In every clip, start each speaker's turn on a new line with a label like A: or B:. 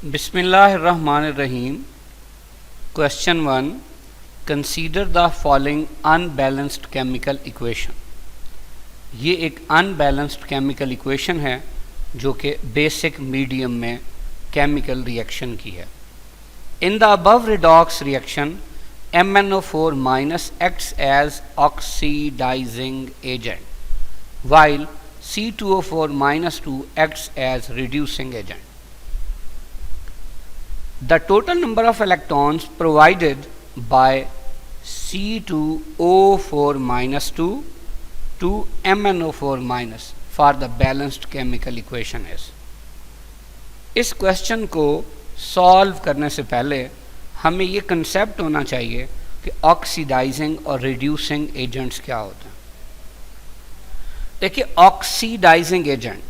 A: बिस्मिल्लाहिर्रहमानिर्रहीम। Question 1, consider the following unbalanced chemical equation. ये एक अनबैलेंस्ड केमिकल इक्वेशन है जो कि बेसिक मीडियम में केमिकल रिएक्शन की है। In the above redox reaction MnO4 minus acts as oxidising agent while C2O4 minus 2 acts as reducing agent. The total number of electrons provided by C2O4 minus 2 to MnO4 minus for the balanced chemical equation is. इस question को solve करने से पहले हमें ये concept होना चाहिए कि ऑक्सीडाइजिंग और रिड्यूसिंग एजेंट्स क्या होते हैं। देखिए, ऑक्सीडाइजिंग एजेंट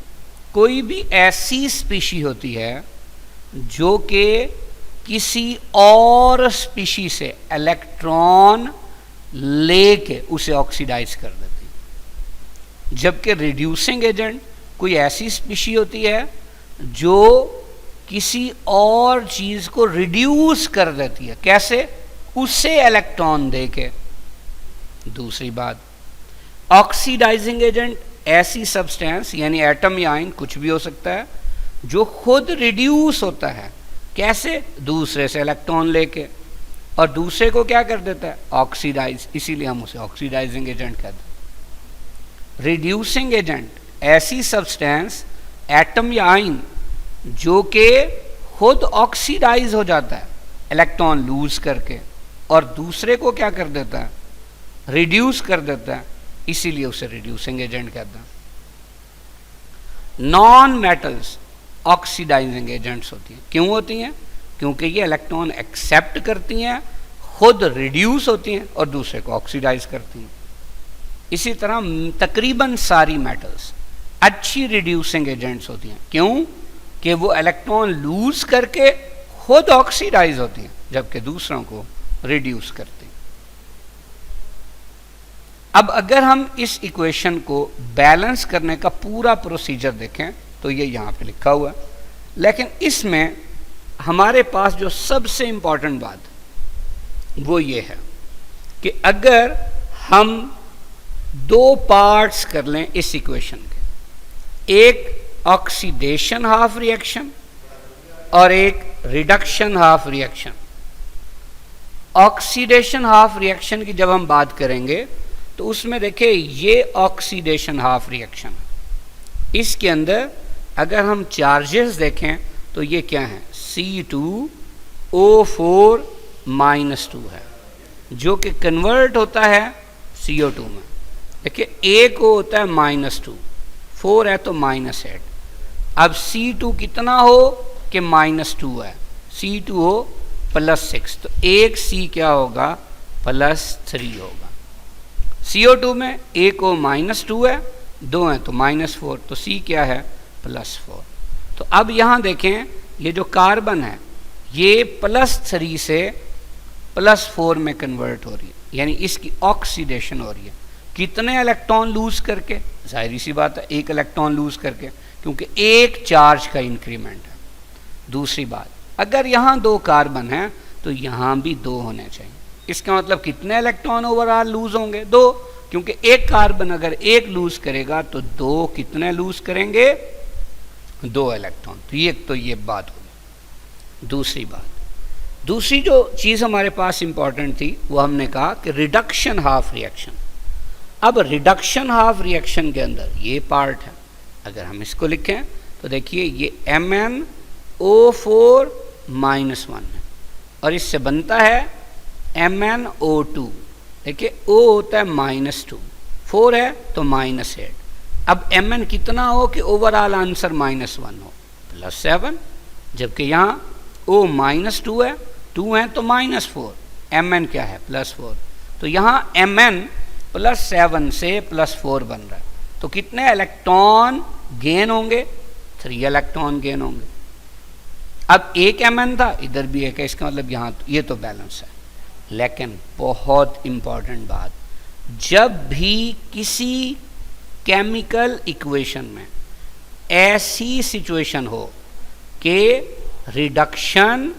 A: कोई भी ऐसी स्पीशी होती है जो कि किसी और स्पीशी से इलेक्ट्रॉन लेके उसे ऑक्सीडाइज कर देती है, जबकि रिड्यूसिंग एजेंट कोई ऐसी स्पीशी होती है जो किसी और चीज को रिड्यूस कर देती है। कैसे? उसे इलेक्ट्रॉन देके। दूसरी बात, ऑक्सीडाइजिंग एजेंट ऐसी सब्सटेंस यानी एटम या आयन कुछ भी हो सकता है जो खुद रिड्यूस होता है। कैसे? दूसरे से इलेक्ट्रॉन लेके, और दूसरे को क्या कर देता है? ऑक्सीडाइज। इसीलिए हम उसे ऑक्सीडाइजिंग एजेंट कहते हैं। रिड्यूसिंग एजेंट ऐसी सब्सटेंस एटम या आयन जो कि खुद ऑक्सीडाइज हो जाता है इलेक्ट्रॉन लूज करके, और दूसरे को क्या कर देता है? रिड्यूस कर देता है। इसीलिए उसे रिड्यूसिंग एजेंट कहते हैं। नॉन मेटल्स ऑक्सीडाइजिंग एजेंट्स होती हैं। क्यों होती हैं? क्योंकि ये इलेक्ट्रॉन एक्सेप्ट करती हैं, खुद रिड्यूस होती हैं और दूसरे को ऑक्सीडाइज करती हैं। इसी तरह तकरीबन सारी मेटल्स अच्छी रिड्यूसिंग एजेंट्स होती हैं। क्यों? कि वो इलेक्ट्रॉन लूज करके खुद ऑक्सीडाइज होती हैं जबकि दूसरों को रिड्यूस करती हैं। अब अगर हम इस इक्वेशन को बैलेंस करने का पूरा प्रोसीजर देखें तो ये यहाँ पे लिखा हुआ है, लेकिन इसमें हमारे पास जो सबसे इंपॉर्टेंट बात वो ये है कि अगर हम दो पार्ट्स कर लें इस इक्वेशन के, एक ऑक्सीडेशन हाफ रिएक्शन और एक reduction half reaction. Oxidation half reaction की जब हम बात करेंगे तो उसमें देखिए ये ऑक्सीडेशन हाफ रिएक्शन, इसके अंदर अगर हम चार्जेस देखें तो ये क्या है? C2O4 माइनस 2 है जो कि कन्वर्ट होता है CO2 में। देखिए एक को होता है -2, 4 है तो -8। अब C2 कितना हो कि -2 है, C2 हो +6, तो एक C क्या होगा? +3 होगा। CO2 में एक को -2 है, 2 है तो -4, तो C क्या है? +4। तो अब यहाँ देखें ये जो कार्बन है ये +3 से +4 में कन्वर्ट हो रही है, यानी इसकी ऑक्सीडेशन हो रही है। कितने इलेक्ट्रॉन लूज करके? जाहिर सी बात है एक इलेक्ट्रॉन लूज करके, क्योंकि एक चार्ज का इंक्रीमेंट है। दूसरी बात, अगर यहाँ 2 कार्बन हैं तो यहाँ भी 2 होने चाहिए। इसका मतलब कितने इलेक्ट्रॉन ओवरऑल लूज होंगे? 2, क्योंकि एक कार्बन अगर एक लूज करेगा तो 2 कितने लूज करेंगे? 2 इलेक्ट्रॉन। तो ये बात होगी। दूसरी बात, दूसरी जो चीज़ हमारे पास इंपॉर्टेंट थी वो हमने कहा कि रिडक्शन हाफ रिएक्शन। अब रिडक्शन हाफ रिएक्शन के अंदर ये पार्ट है, अगर हम इसको लिखें तो देखिए ये MnO4 -1 है और इससे बनता है MnO2। देखिए O होता है -2, 4 है तो -8। अब Mn कितना हो कि ओवरऑल आंसर -1 हो? +7, जबकि यहाँ O -2 है, 2 है तो -4, Mn क्या है? +4। तो यहाँ Mn +7 से +4 बन रहा है। तो कितने इलेक्ट्रॉन गेन होंगे? 3 इलेक्ट्रॉन गेन होंगे। अब एक Mn था, इधर भी एक है, इसका मतलब यहाँ ये तो बैलेंस है। लेकिन बहुत इंपॉर्टेंट बात, जब भी किसी केमिकल इक्वेशन में ऐसी सिचुएशन हो कि रिडक्शन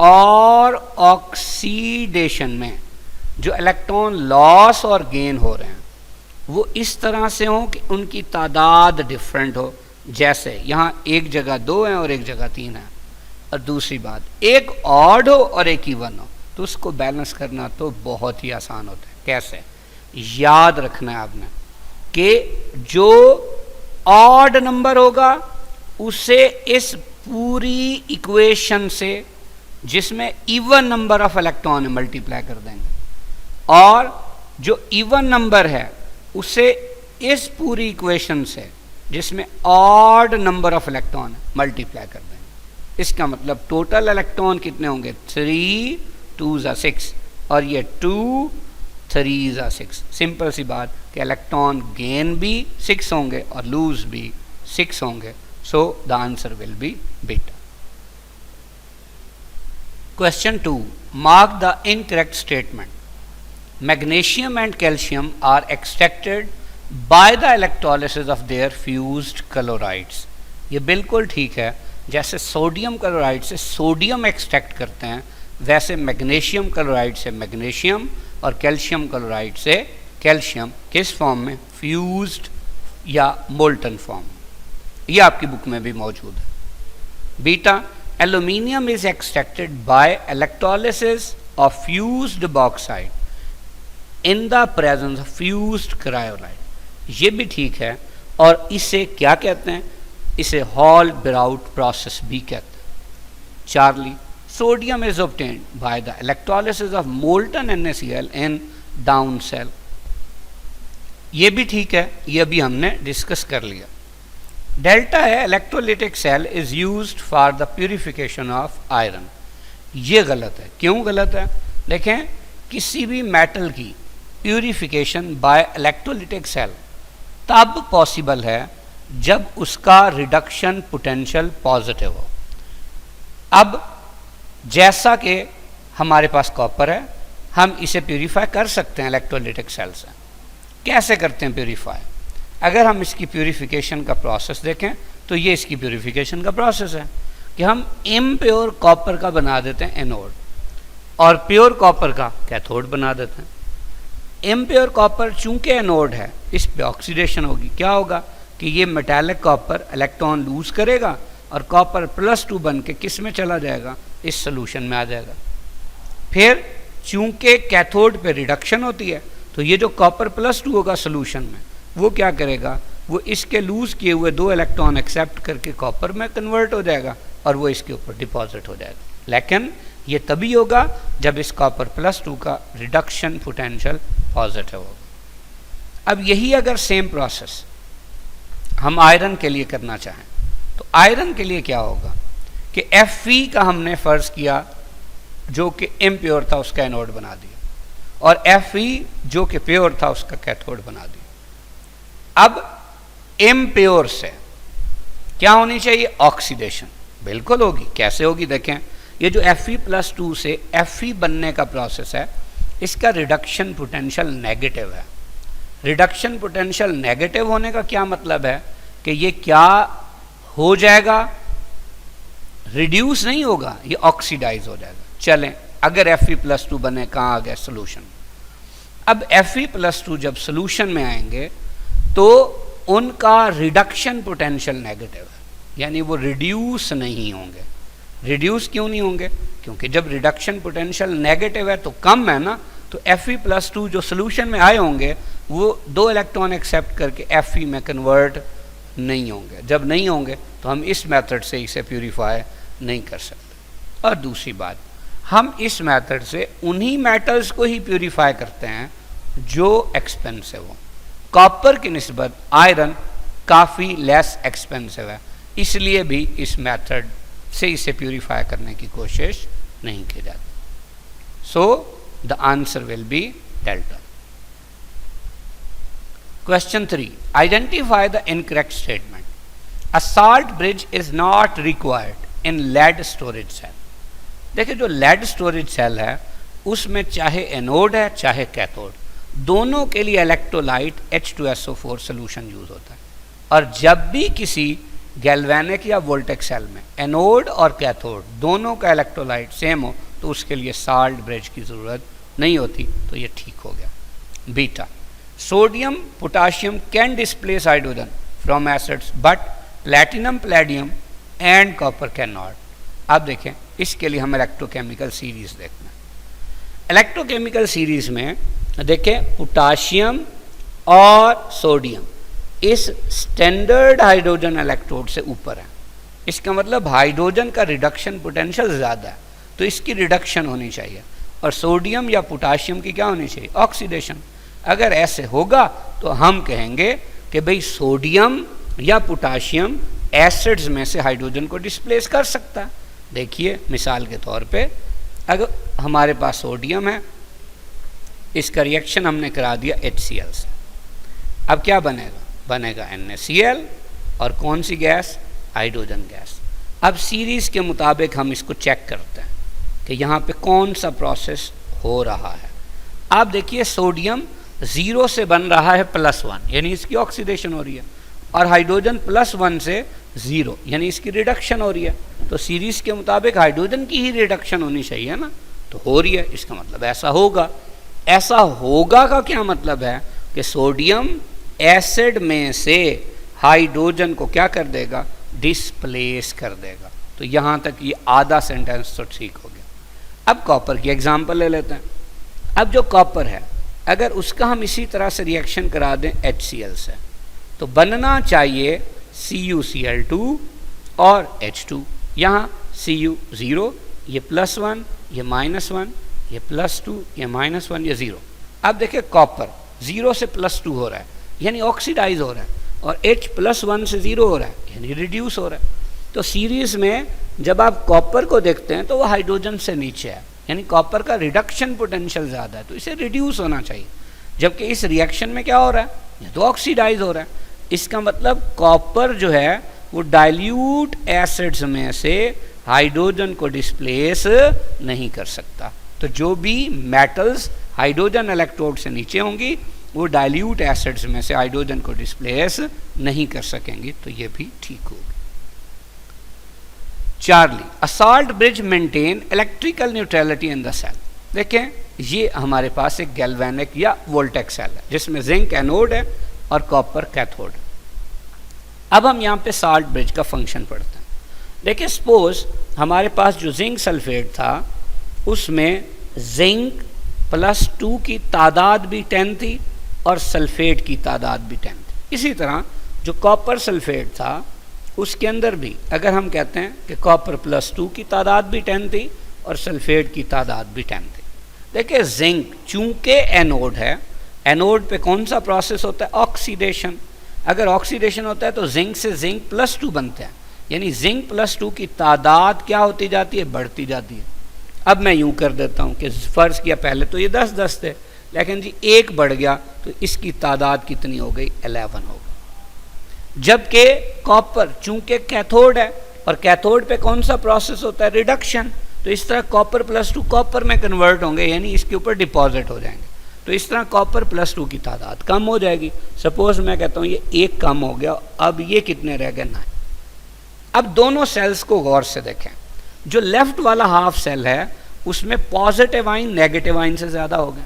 A: और ऑक्सीडेशन में जो इलेक्ट्रॉन लॉस और गेन हो रहे हैं वो इस तरह से हो कि उनकी तादाद डिफरेंट हो। जैसे यहाँ एक जगह 2 है और एक जगह 3 है। और दूसरी बात, एक ऑड हो और एक इवन हो, तो उसको बैलेंस करना तो बहुत ही आसान होता है। कैसे? याद रखना है आपने कि जो ऑड नंबर होगा उसे इस पूरी इक्वेशन से जिसमें इवन नंबर ऑफ इलेक्ट्रॉन है मल्टीप्लाई कर देंगे, और जो इवन नंबर है उसे इस पूरी इक्वेशन से जिसमें ऑड नंबर ऑफ इलेक्ट्रॉन है मल्टीप्लाई कर देंगे। इसका मतलब टोटल इलेक्ट्रॉन कितने होंगे? 3 2 = 6 और ये 2 3 = 6। सिंपल सी बात कि इलेक्ट्रॉन गेन भी 6 होंगे और लूज भी 6 होंगे। सो the answer will be beta. Question 2. Mark the incorrect statement. Magnesium and calcium are extracted by the electrolysis of their fused chlorides. ये बिल्कुल ठीक है। जैसे सोडियम क्लोराइड से सोडियम एक्सट्रैक्ट करते हैं, वैसे मैग्नीशियम क्लोराइड से मैग्नीशियम और कैल्शियम क्लोराइड से कैल्शियम किस फॉर्म में? फ्यूज्ड या मोल्टन फॉर्म। ये आपकी बुक में भी मौजूद है। Beta, aluminium is extracted by electrolysis of fused bauxite in the presence of fused cryolite। ये भी ठीक है। और इसे क्या कहते हैं? इसे हॉल ब्राउट प्रोसेस भी कहते हैं। Charlie, sodium is obtained by the electrolysis of molten NaCl in down cell। ये भी ठीक है, ये भी हमने डिस्कस कर लिया। डेल्टा है, electrolytic cell is used for the purification of iron. ये गलत है। क्यों गलत है? देखें, किसी भी मेटल की प्यूरिफिकेशन बाय इलेक्ट्रोलिटिक सेल तब पॉसिबल है जब उसका रिडक्शन पोटेंशियल पॉजिटिव हो। अब जैसा कि हमारे पास कॉपर है, हम इसे प्यूरिफाई कर सकते हैं इलेक्ट्रोलिटिक सेल से। कैसे करते हैं प्यूरिफाई? अगर हम इसकी प्यूरिफिकेशन का प्रोसेस देखें तो ये इसकी प्यूरिफिकेशन का प्रोसेस है कि हम इम्प्योर कॉपर का बना देते हैं एनोड और प्योर कॉपर का कैथोड बना देते हैं। इम्प्योर कॉपर चूंकि एनोड है, इस पे ऑक्सीडेशन होगी। क्या होगा कि ये मेटालिक कॉपर इलेक्ट्रॉन लूज करेगा और कॉपर +2 बन के किस में चला जाएगा? इस सोल्यूशन में आ जाएगा। फिर चूंकि कैथोड पे रिडक्शन होती है तो ये जो कॉपर +2 होगा सोल्यूशन में, वो क्या करेगा? वो इसके लूज किए हुए 2 इलेक्ट्रॉन एक्सेप्ट करके कॉपर में कन्वर्ट हो जाएगा और वो इसके ऊपर डिपॉजिट हो जाएगा। लेकिन ये तभी होगा जब इस कॉपर +2 का रिडक्शन पोटेंशियल पॉजिटिव होगा। अब यही अगर सेम प्रोसेस हम आयरन के लिए करना चाहें तो आयरन के लिए क्या होगा कि Fe का हमने फर्ज किया जो कि इम्प्योर था उसका एनोड बना दिया, और Fe जो कि प्योर था उसका कैथोड बना दिया। अब इम्प्योर से क्या होनी चाहिए? ऑक्सीडेशन। बिल्कुल होगी। कैसे होगी? देखें, ये जो Fe+2 से Fe बनने का प्रोसेस है, इसका रिडक्शन पोटेंशियल नेगेटिव है। रिडक्शन पोटेंशियल नेगेटिव होने का क्या मतलब है कि ये क्या हो जाएगा? रिड्यूस नहीं होगा, ये ऑक्सीडाइज हो जाएगा। चलें, अगर Fe+2 बने, कहाँ आ गया? सोल्यूशन। अब Fe+2 जब सोल्यूशन में आएंगे तो उनका रिडक्शन पोटेंशियल नेगेटिव है, यानी वो रिड्यूस नहीं होंगे। रिड्यूस क्यों नहीं होंगे? क्योंकि जब रिडक्शन पोटेंशियल नेगेटिव है तो कम है ना, तो Fe+2 जो सोल्यूशन में आए होंगे वो 2 इलेक्ट्रॉन एक्सेप्ट करके Fe में कन्वर्ट नहीं होंगे। जब नहीं होंगे तो हम इस मेथड से इसे प्यूरिफाई नहीं कर सकते। और दूसरी बात, हम इस मेथड से उन्हीं मेटल्स को ही प्यूरिफाई करते हैं जो एक्सपेंसिव हो। कॉपर की निस्बत आयरन काफ़ी लेस एक्सपेंसिव है, इसलिए भी इस मेथड से इसे प्यूरिफाई करने की कोशिश नहीं की जाती। So the answer will be delta. Question 3. Identify the incorrect statement. A salt bridge is not required in lead storage cell. देखिए, जो लेड स्टोरेज सेल है उसमें चाहे एनोड है चाहे कैथोड, दोनों के लिए इलेक्ट्रोलाइट H2SO4 सोल्यूशन यूज होता है। और जब भी किसी गैल्वेनिक या वोल्टेक सेल में एनोड और कैथोड दोनों का इलेक्ट्रोलाइट सेम हो तो उसके लिए साल्ट ब्रिज की ज़रूरत नहीं होती, तो ये ठीक हो गया। Beta, sodium potassium can displace hydrogen from acids but platinum palladium and copper can not. अब देखें, इसके लिए हम इलेक्ट्रोकेमिकल सीरीज देखना है। इलेक्ट्रोकेमिकल सीरीज में देखें, पोटाशियम और सोडियम इस स्टैंडर्ड हाइड्रोजन इलेक्ट्रोड से ऊपर है। इसका मतलब हाइड्रोजन का रिडक्शन पोटेंशियल ज़्यादा है, तो इसकी रिडक्शन होनी चाहिए, और सोडियम या पोटाशियम की क्या होनी चाहिए, ऑक्सीडेशन। अगर ऐसे होगा तो हम कहेंगे कि भाई सोडियम या पोटाशियम एसिड्स में से हाइड्रोजन को डिस्प्लेस कर सकता है। देखिए मिसाल के तौर पे, अगर हमारे पास सोडियम है, इसका रिएक्शन हमने करा दिया HCl से, अब क्या बनेगा, बनेगा NaCl और कौन सी गैस, हाइड्रोजन गैस। अब सीरीज के मुताबिक हम इसको चेक करते हैं कि यहाँ पे कौन सा प्रोसेस हो रहा है। आप देखिए, सोडियम 0 से बन रहा है +1 यानी इसकी ऑक्सीडेशन हो रही है, और हाइड्रोजन +1 से 0 यानी इसकी रिडक्शन हो रही है। तो सीरीज के मुताबिक हाइड्रोजन की ही रिडक्शन होनी चाहिए ना, तो हो रही है, इसका मतलब ऐसा होगा। ऐसा होगा का क्या मतलब है कि सोडियम एसिड में से हाइड्रोजन को क्या कर देगा, डिस्प्लेस कर देगा। तो यहाँ तक ये आधा सेंटेंस तो ठीक हो गया। अब कॉपर की एग्जांपल ले लेते हैं। अब जो कॉपर है, अगर उसका हम इसी तरह से रिएक्शन करा दें HCl से, तो बनना चाहिए CuCl2 और H2। यहाँ Cu 0, ये +1, ये -1, ये +2, ये -1, ये 0। अब देखिए, कॉपर 0 से +2 हो रहा है यानी ऑक्सीडाइज हो रहा है, और H+1 से 0 हो रहा है यानी रिड्यूस हो रहा है। तो सीरीज में जब आप कॉपर को देखते हैं तो वो हाइड्रोजन से नीचे है, यानी कॉपर का रिडक्शन पोटेंशियल ज़्यादा है, तो इसे रिड्यूस होना चाहिए। जबकि इस रिएक्शन में क्या हो रहा है, ये तो ऑक्सीडाइज हो रहा है। इसका मतलब कॉपर जो है वो डाइल्यूट एसिड्स में से हाइड्रोजन को डिस्प्लेस नहीं कर सकता। तो जो भी मेटल्स हाइड्रोजन इलेक्ट्रोड से नीचे होंगी वो डाइल्यूट एसिड्स में से हाइड्रोजन को डिस्प्लेस नहीं कर सकेंगी, तो ये भी ठीक होगी। Charlie, a salt bridge maintain electrical neutrality in the cell. देखें, ये हमारे पास एक गैल्वेनिक या वोल्टेक सेल है जिसमें जिंक एनोड है और कॉपर कैथोड। अब हम यहाँ पे साल्ट ब्रिज का फंक्शन पढ़ते हैं। देखिए, सपोज हमारे पास जो जिंक सल्फेट था उसमें जिंक +2 की तादाद भी 10 थी और सल्फेट की तादाद भी 10 थी। इसी तरह जो कॉपर सल्फेट था उसके अंदर भी अगर हम कहते हैं कि कॉपर +2 की तादाद भी 10 थी और सल्फेट की तादाद भी 10 थी। देखिए, जिंक चूंकि एनोड है, एनोड पे कौन सा प्रोसेस होता है, ऑक्सीडेशन। अगर ऑक्सीडेशन होता है तो जिंक से जिंक +2 बनते हैं, यानी जिंक +2 की तादाद क्या होती जाती है, बढ़ती जाती है। अब मैं यूं कर देता हूं कि फ़र्ज़ किया पहले तो ये 10 थे, लेकिन जी एक बढ़ गया तो इसकी तादाद कितनी हो गई, 11 हो गई। जबकि कॉपर चूंकि कैथोड है और कैथोड पे कौन सा प्रोसेस होता है, रिडक्शन, तो इस तरह कॉपर +2 कॉपर में कन्वर्ट होंगे, यानी इसके ऊपर डिपॉजिट हो जाएंगे। तो इस तरह कॉपर +2 की तादाद कम हो जाएगी। सपोज मैं कहता हूँ ये एक कम हो गया, अब ये कितने रह गए, 9। अब दोनों सेल्स को गौर से देखें। जो लेफ्ट वाला हाफ सेल है उसमें पॉजिटिव आइन नेगेटिव आइन से ज़्यादा हो गया,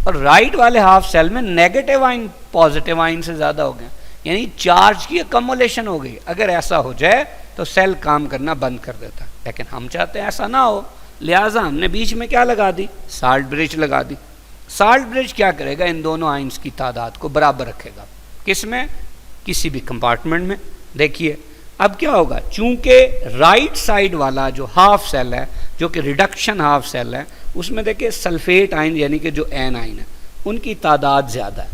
A: और राइट वाले हाफ सेल में नेगेटिव आइन पॉजिटिव आइन से ज़्यादा हो गया, यानी चार्ज की अकमुलेशन हो गई। अगर ऐसा हो जाए तो सेल काम करना बंद कर देता है, लेकिन हम चाहते हैं ऐसा ना हो, लिहाजा हमने बीच में क्या लगा दी, साल्ट ब्रिज लगा दी। साल्ट ब्रिज क्या करेगा, इन दोनों आइंस की तादाद को बराबर रखेगा। किस में, किसी भी कंपार्टमेंट में। देखिए अब क्या होगा, चूंकि राइट साइड वाला जो हाफ सेल है जो कि रिडक्शन हाफ सेल है उसमें देखिए सल्फेट आइन यानी कि जो एन आइन है उनकी तादाद ज़्यादा है।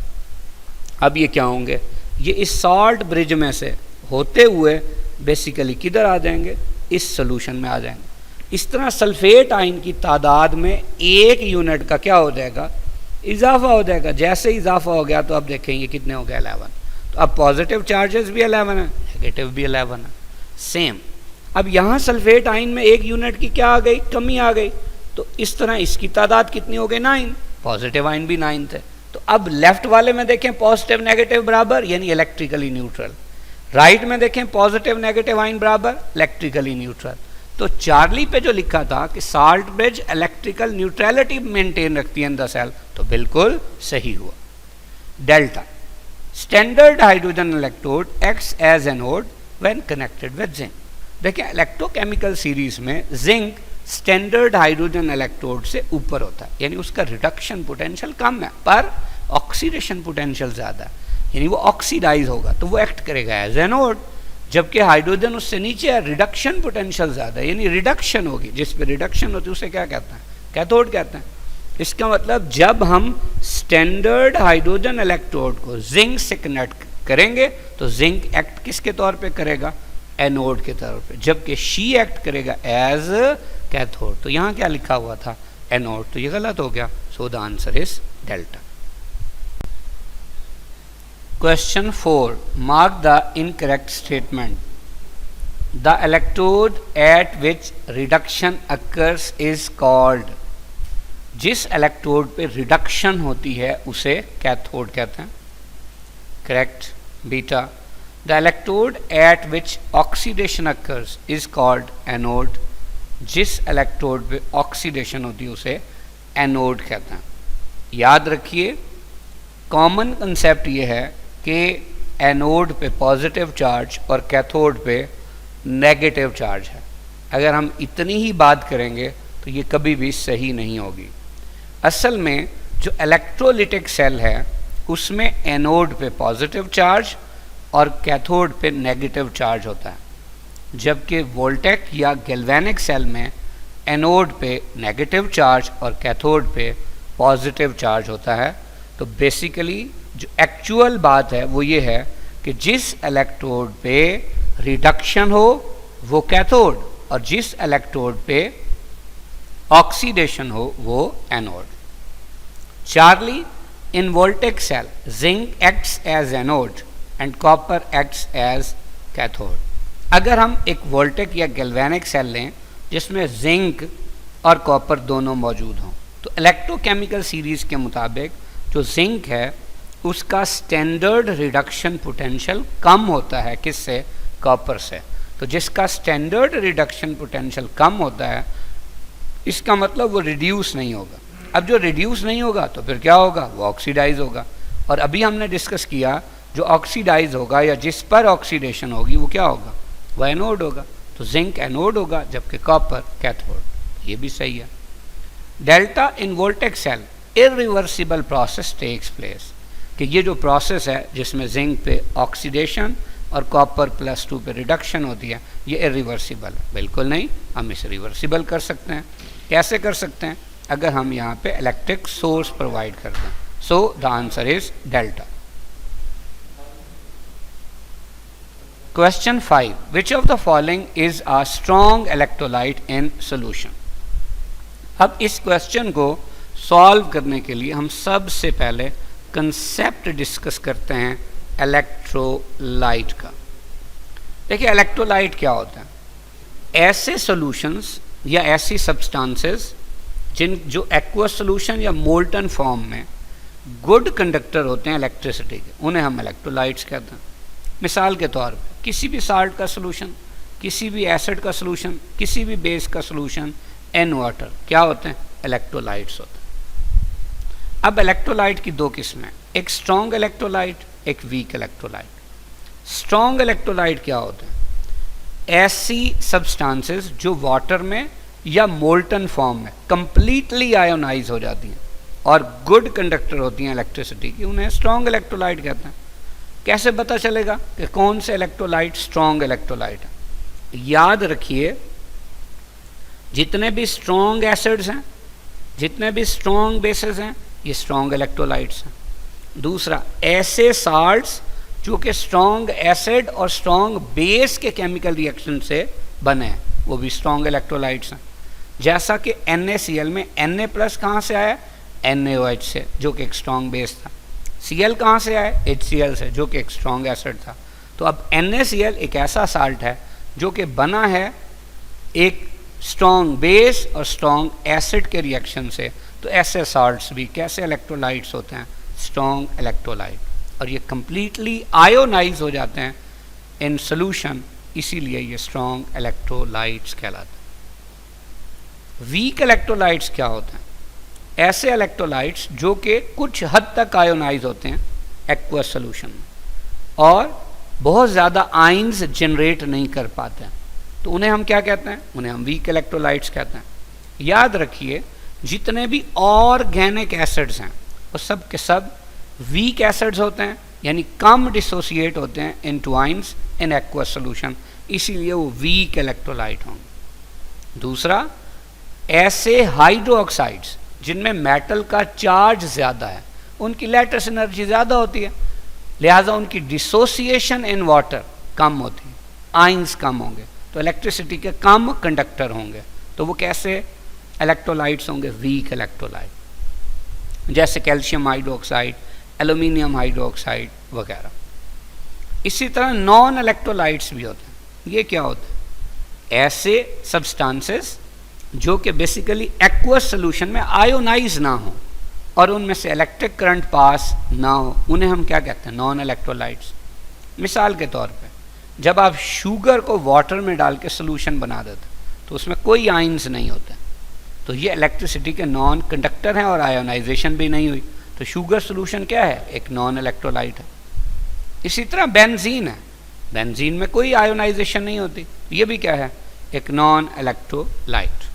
A: अब ये क्या होंगे, ये इस साल्ट ब्रिज में से होते हुए बेसिकली किधर आ जाएंगे, इस सोल्यूशन में आ जाएंगे। इस तरह सल्फेट आइन की तादाद में 1 यूनिट का क्या हो जाएगा, इजाफा हो जाएगा। जैसे ही इजाफा हो गया तो अब देखेंगे कितने हो गए, 11। तो अब पॉजिटिव चार्जेस भी 11 है, नेगेटिव भी 11 है, सेम। अब यहाँ सल्फेट आइन में 1 यूनिट की क्या आ गई, कमी आ गई। तो इस तरह इसकी तादाद कितनी हो गई, 9। पॉजिटिव आइन भी 9 थे। तो अब लेफ्ट वाले में देखें पॉजिटिव नेगेटिव बराबर, यानी इलेक्ट्रिकली न्यूट्रल। राइट में देखें पॉजिटिव नेगेटिव आयन बराबर इलेक्ट्रिकली न्यूट्रल। तो चार्ली पे जो लिखा था कि salt bridge electrical neutrality maintain रखती है इन द सेल, तो बिल्कुल सही हुआ। Delta, standard hydrogen electrode acts as anode when connected with zinc. देखिए इलेक्ट्रोकेमिकल सीरीज में जिंक स्टैंडर्ड हाइड्रोजन इलेक्ट्रोड से ऊपर होता है, यानी उसका रिडक्शन पोटेंशियल कम है पर ऑक्सीडेशन पोटेंशियल ज़्यादा है, यानी वो ऑक्सीडाइज होगा तो वो एक्ट करेगा एज एनोड। जबकि हाइड्रोजन उससे नीचे है, रिडक्शन पोटेंशियल ज़्यादा है, यानी रिडक्शन होगी, जिस पे रिडक्शन होती है उसे क्या कहते हैं, कैथोड कहते हैं। इसका मतलब जब हम स्टैंडर्ड हाइड्रोजन इलेक्ट्रोड को जिंक से कनेक्ट करेंगे तो जिंक एक्ट किसके तौर पे करेगा, एनोड के तौर पे, जबकि शी एक्ट करेगा एज कैथोड। तो यहाँ क्या लिखा हुआ था, एनोड, तो ये गलत हो गया। So the answer is delta. Question 4. Mark the incorrect statement. The electrode at which reduction occurs is called. जिस इलेक्ट्रोड पे रिडक्शन होती है उसे कैथोड कहते हैं। Correct beta. The electrode eight which oxidation occurs is called anode. जिस electrode पे oxidation होती है उसे एनोड कहते हैं। याद रखिए कॉमन कंसेप्ट ये है कि एनोड पे पॉजिटिव चार्ज और कैथोड पे नेगेटिव चार्ज है। अगर हम इतनी ही बात करेंगे तो ये कभी भी सही नहीं होगी। असल में जो इलेक्ट्रोलिटिक सेल है उसमें एनोड पे पॉजिटिव चार्ज और कैथोड पे नेगेटिव चार्ज होता है, जबकि वोल्टेक या गैल्वेनिक सेल में एनोड पे नेगेटिव चार्ज और कैथोड पे पॉजिटिव चार्ज होता है। तो बेसिकली जो एक्चुअल बात है वो ये है कि जिस इलेक्ट्रोड पे रिडक्शन हो वो कैथोड और जिस इलेक्ट्रोड पे ऑक्सीडेशन हो वो anode. Charlie, in voltaic cell zinc acts as anode and copper acts as cathode. अगर हम एक वोल्टेक या गैल्वेनिक सेल लें जिसमें जिंक और कॉपर दोनों मौजूद हों तो इलेक्ट्रोकेमिकल सीरीज के मुताबिक जो जिंक है उसका स्टैंडर्ड रिडक्शन पोटेंशियल कम होता है किससे, कॉपर से। तो जिसका स्टैंडर्ड रिडक्शन पोटेंशियल कम होता है इसका मतलब वो रिड्यूस नहीं होगा। अब जो रिड्यूस नहीं होगा तो फिर क्या होगा, वो ऑक्सीडाइज होगा। और अभी हमने डिस्कस किया जो ऑक्सीडाइज होगा या जिस पर ऑक्सीडेशन होगी वो क्या होगा, वो एनोड होगा। तो जिंक एनोड होगा जबकि कॉपर कैथोड। ये भी सही है। Delta, in voltaic cell irreversible process takes place. कि ये जो प्रोसेस है जिसमें जिंक पे ऑक्सीडेशन और कॉपर +2 पे रिडक्शन होती है ये इरिवर्सिबल है, बिल्कुल नहीं। हम इसे रिवर्सिबल कर सकते हैं। कैसे कर सकते हैं, अगर हम यहाँ पे इलेक्ट्रिक सोर्स प्रोवाइड कर दें। सो the answer is delta. Question 5. Which of the following is a strong electrolyte in solution. अब इस क्वेश्चन को सॉल्व करने के लिए हम सबसे पहले कंसेप्ट डिस्कस करते हैं इलेक्ट्रोलाइट का। देखिए इलेक्ट्रोलाइट क्या होता है, ऐसे सॉल्यूशंस या ऐसी सब्सटेंसेस जो एक्वस सॉल्यूशन या मोल्टन फॉर्म में गुड कंडक्टर होते हैं इलेक्ट्रिसिटी के, उन्हें हम इलेक्ट्रोलाइट्स कहते हैं। मिसाल के तौर पे किसी भी साल्ट का सॉल्यूशन, किसी भी एसिड का सॉल्यूशन, किसी भी बेस का सॉल्यूशन, एन वाटर क्या होते हैं, इलेक्ट्रोलाइट्स होते हैं। अब इलेक्ट्रोलाइट की दो किस्में, एक स्ट्रॉन्ग इलेक्ट्रोलाइट, एक वीक इलेक्ट्रोलाइट। स्ट्रॉन्ग इलेक्ट्रोलाइट क्या होते हैं, ऐसी सब्सटेंसेस जो वाटर में या मोल्टन फॉर्म में कंप्लीटली आयोनाइज हो जाती हैं और गुड कंडक्टर होती हैं इलेक्ट्रिसिटी की, उन्हें स्ट्रॉन्ग इलेक्ट्रोलाइट कहते हैं। कैसे पता चलेगा कि कौन से इलेक्ट्रोलाइट स्ट्रॉन्ग इलेक्ट्रोलाइट है? याद रखिए जितने भी स्ट्रॉन्ग एसिड्स हैं, जितने भी स्ट्रॉन्ग बेसेस हैं, ये स्ट्रॉन्ग इलेक्ट्रोलाइट्स हैं। दूसरा, ऐसे साल्ट्स जो कि स्ट्रॉन्ग एसिड और स्ट्रॉन्ग बेस के केमिकल रिएक्शन से बने हैं, वो भी स्ट्रॉन्ग इलेक्ट्रोलाइट्स हैं। जैसा कि NaCl में Na+ कहाँ से आया, NaOH से, जो कि एक स्ट्रॉन्ग बेस था। Cl कहाँ से आया, HCl से, जो कि एक स्ट्रॉन्ग एसिड था। तो अब NaCl एक ऐसा साल्ट है जो कि बना है एक स्ट्रॉन्ग बेस और स्ट्रॉन्ग एसिड के रिएक्शन से। तो ऐसे साल्ट्स भी कैसे इलेक्ट्रोलाइट्स होते हैं, स्ट्रॉन्ग इलेक्ट्रोलाइट, और ये कंप्लीटली आयोनाइज हो जाते हैं इन सोल्यूशन, इसीलिए ये स्ट्रॉन्ग इलेक्ट्रोलाइट्स कहलाते हैं। वीक इलेक्ट्रोलाइट्स क्या होते हैं? ऐसे इलेक्ट्रोलाइट्स जो कि कुछ हद तक आयोनाइज होते हैं एक्वस सोल्यूशन में और बहुत ज़्यादा आयंस जनरेट नहीं कर पाते हैं, तो उन्हें हम क्या कहते हैं? उन्हें हम वीक इलेक्ट्रोलाइट्स कहते हैं। याद रखिए, जितने भी ऑर्गेनिक एसिड्स हैं वो सब के सब वीक एसिड्स होते हैं, यानी कम डिसोसिएट होते हैं into ions in aqueous solution, इसीलिए वो वीक इलेक्ट्रोलाइट होंगे। दूसरा, ऐसे हाइड्रोक्साइड्स जिनमें मेटल का चार्ज ज़्यादा है, उनकी लैटिस एनर्जी ज़्यादा होती है, लिहाजा उनकी डिसोसिएशन इन वाटर कम होती है, आयंस कम होंगे, तो इलेक्ट्रिसिटी के कम कंडक्टर होंगे, तो वो कैसे इलेक्ट्रोलाइट्स होंगे? वीक इलेक्ट्रोलाइट, जैसे कैल्शियम हाइड्रोक्साइड, एल्यूमिनियम हाइड्रोक्साइड वगैरह। इसी तरह नॉन इलेक्ट्रोलाइट्स भी होते हैं। ये क्या होते हैं? ऐसे सब्सटेंसेस जो कि बेसिकली एक्वस सोल्यूशन में आयोनाइज ना हो और उनमें से इलेक्ट्रिक करंट पास ना हो, उन्हें हम क्या कहते हैं? Non electrolytes. मिसाल के तौर पे जब आप शुगर को वाटर में डाल के सोल्यूशन बना देते तो उसमें कोई आयंस नहीं होते, तो ये इलेक्ट्रिसिटी के नॉन कंडक्टर हैं और आयोनाइजेशन भी नहीं हुई, तो शुगर सोल्यूशन क्या है? एक नॉन इलेक्ट्रोलाइट है। इसी तरह बेंजीन है, बेंजीन में कोई आयोनाइजेशन नहीं होती, ये भी क्या है? एक नॉन इलेक्ट्रोलाइट।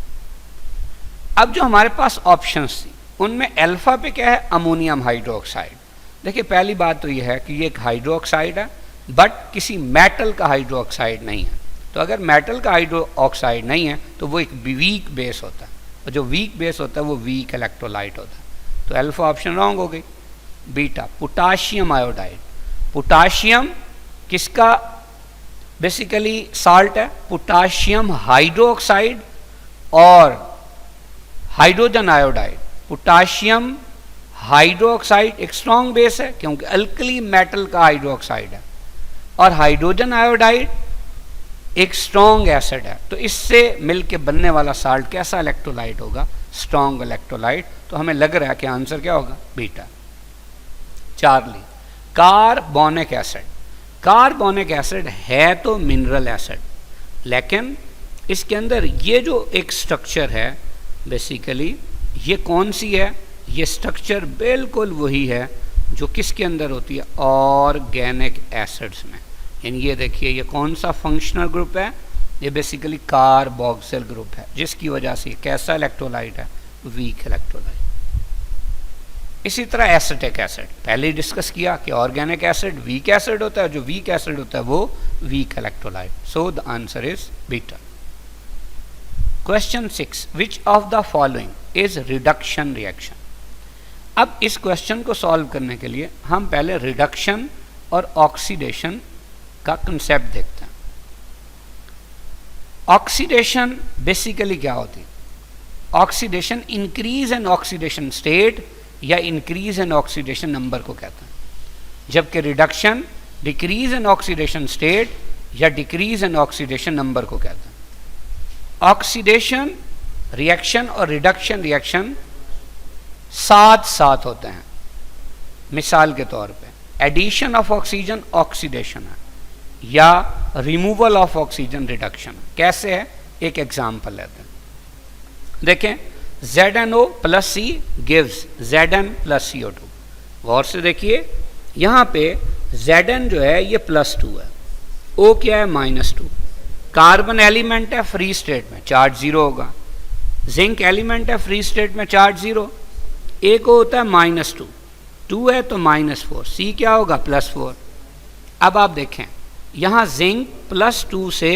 A: अब जो हमारे पास ऑप्शंस थी उनमें अल्फा पे क्या है? Ammonium hydroxide. देखिए, पहली बात तो यह है कि ये एक हाइड्रोक्साइड है बट किसी मेटल का हाइड्रोक्साइड नहीं है, तो अगर मेटल का हाइड्रोक्साइड नहीं है तो वो एक वीक बेस होता है, और जो वीक बेस होता है वो वीक इलेक्ट्रोलाइट होता है, तो अल्फा ऑप्शन रॉन्ग हो गई। Beta, potassium iodide. पोटाशियम किसका बेसिकली साल्ट है? पोटाशियम हाइड्रोक्साइड और हाइड्रोजन आयोडाइड। पोटाशियम हाइड्रोक्साइड एक स्ट्रॉन्ग बेस है क्योंकि अल्कली मेटल का हाइड्रोक्साइड है, और हाइड्रोजन आयोडाइड एक स्ट्रॉन्ग एसिड है, तो इससे मिलके बनने वाला साल्ट कैसा इलेक्ट्रोलाइट होगा? Strong electrolyte. तो हमें लग रहा है कि आंसर क्या होगा? Beta. Charlie, carbonic acid. Carbonic acid है तो मिनरल एसिड, लेकिन इसके अंदर ये जो एक स्ट्रक्चर है बेसिकली ये कौन सी है? ये स्ट्रक्चर बिल्कुल वही है जो किसके अंदर होती है? ऑर्गेनिक एसिड्स में। यानी ये देखिए, ये कौन सा फंक्शनल ग्रुप है? ये बेसिकली कार्बोक्सिल ग्रुप है, जिसकी वजह से कैसा इलेक्ट्रोलाइट है? Weak electrolyte. इसी तरह एसिटिक एसिड, पहले ही डिस्कस किया कि ऑर्गेनिक एसिड वीक एसिड होता है, जो वीक एसिड होता है वो weak electrolyte. So the answer is beta. Question 6, which of the following is reduction reaction. अब इस क्वेश्चन को सॉल्व करने के लिए हम पहले रिडक्शन और ऑक्सीडेशन का कंसेप्ट देखते हैं। ऑक्सीडेशन बेसिकली क्या होती है? Oxidation increase in oxidation state या इंक्रीज इन ऑक्सीडेशन नंबर को कहते हैं, जबकि reduction decrease in oxidation state या डिक्रीज इन ऑक्सीडेशन नंबर को कहते हैं। ऑक्सीडेशन रिएक्शन और रिडक्शन रिएक्शन साथ साथ होते हैं। मिसाल के तौर पे एडिशन ऑफ ऑक्सीजन ऑक्सीडेशन है या रिमूवल ऑफ ऑक्सीजन रिडक्शन। कैसे है? एक एग्जाम्पल लेते हैं। देखें, ZnO plus C gives Zn plus CO2। गौर से देखिए, यहाँ पे Zn जो है ये +2 है, O क्या है? -2। कार्बन एलिमेंट है फ्री स्टेट में, चार्ज 0 होगा। जिंक एलिमेंट है फ्री स्टेट में, चार्ज 0। A को होता है -2, 2 है तो -4, C क्या होगा? +4। अब आप देखें, यहाँ जिंक +2 से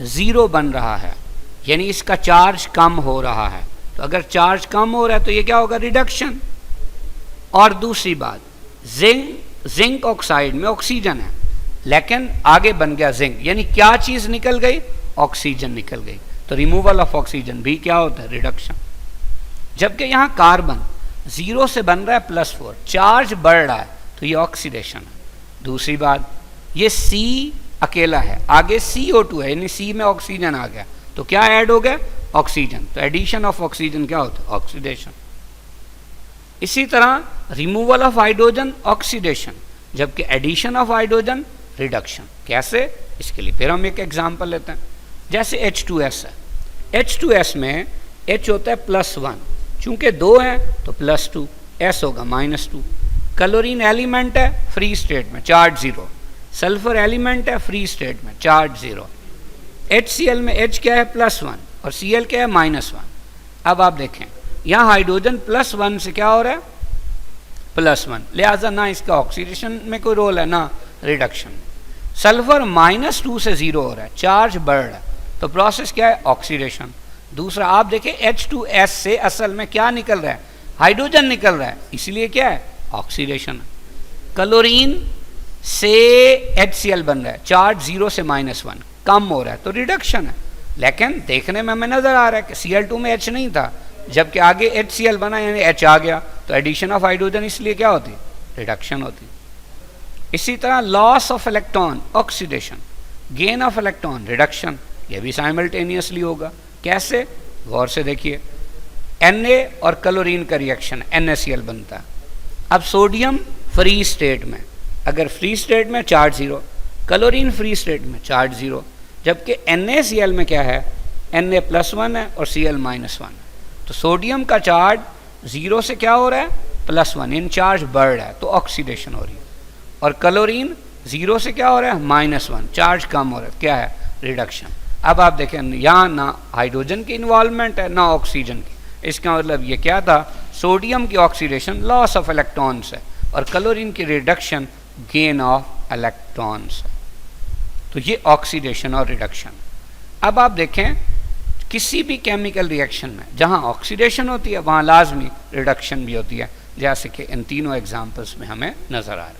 A: 0 बन रहा है, यानी इसका चार्ज कम हो रहा है, तो अगर चार्ज कम हो रहा है तो ये क्या होगा? रिडक्शन। और दूसरी बात, जिंक ऑक्साइड में ऑक्सीजन है लेकिन आगे बन गया जिंक, यानी क्या चीज निकल गई? ऑक्सीजन निकल गई, तो रिमूवल ऑफ ऑक्सीजन भी क्या होता है? रिडक्शन। जबकि यहाँ कार्बन 0 से बन रहा है +4, चार्ज बढ़ रहा है, तो ये ऑक्सीडेशन है। दूसरी बात, ये C अकेला है, आगे CO2 है, यानी C में ऑक्सीजन आ गया, तो क्या ऐड हो गया? ऑक्सीजन। तो एडिशन ऑफ ऑक्सीजन क्या होता है? ऑक्सीडेशन। इसी तरह रिमूवल ऑफ हाइड्रोजन ऑक्सीडेशन, जबकि एडिशन ऑफ हाइड्रोजन रिडक्शन। कैसे, इसके लिए फिर हम एक एग्जांपल लेते हैं। जैसे H2S है, H2S में H होता है +1, चूंकि 2 है तो +2, S होगा -2। क्लोरीन एलिमेंट है फ्री स्टेट में, चार्ज 0। सल्फर एलिमेंट है फ्री स्टेट में, चार्ज 0। HCl में H क्या है +1 और Cl क्या है -1। अब आप देखें यहाँ हाइड्रोजन +1 से क्या हो रहा है +1, लिहाजा ना इसका ऑक्सीडेशन में कोई रोल है ना रिडक्शन। सल्फर -2 से 0 हो रहा है, चार्ज बढ़ रहा है, तो प्रोसेस क्या है ऑक्सीडेशन। दूसरा आप देखें H2S से असल में क्या निकल रहा है, हाइड्रोजन निकल रहा है, इसलिए क्या है ऑक्सीडेशन। क्लोरीन से HCl बन रहा है, चार्ज 0 से -1 कम हो रहा है, तो रिडक्शन है। लेकिन देखने में हमें नजर आ रहा है कि Cl2 में H नहीं था, जबकि आगे HCl बना यानी H आ गया, तो एडिशन ऑफ हाइड्रोजन, इसलिए क्या होती रिडक्शन होती। इसी तरह loss of electron oxidation, gain of electron reduction, ये भी साइमल्टेनियसली होगा। कैसे, गौर से देखिए, Na और क्लोरीन का रिएक्शन NaCl बनता है। अब सोडियम फ्री स्टेट में, अगर फ्री स्टेट में चार्ज 0, क्लोरीन फ्री स्टेट में चार्ज 0, जबकि NaCl में क्या है Na +1 है और Cl -1 है, तो सोडियम का चार्ज 0 से क्या हो रहा है +1, इन चार्ज बढ़ रहा है, तो ऑक्सीडेशन हो रही है। और क्लोरीन 0 से क्या हो रहा है -1, चार्ज कम हो रहा है, क्या है रिडक्शन। अब आप देखें यहाँ ना हाइड्रोजन की इन्वॉल्वमेंट है ना ऑक्सीजन की, इसका मतलब ये क्या था, सोडियम की ऑक्सीडेशन लॉस ऑफ इलेक्ट्रॉन्स है और क्लोरीन की रिडक्शन गेन ऑफ इलेक्ट्रॉन्स है। तो ये ऑक्सीडेशन और रिडक्शन। अब आप देखें किसी भी केमिकल रिएक्शन में जहाँ ऑक्सीडेशन होती है वहाँ लाजमी रिडक्शन भी होती है, जैसे कि इन तीनों एग्जाम्पल्स में हमें नजर आ रहा है।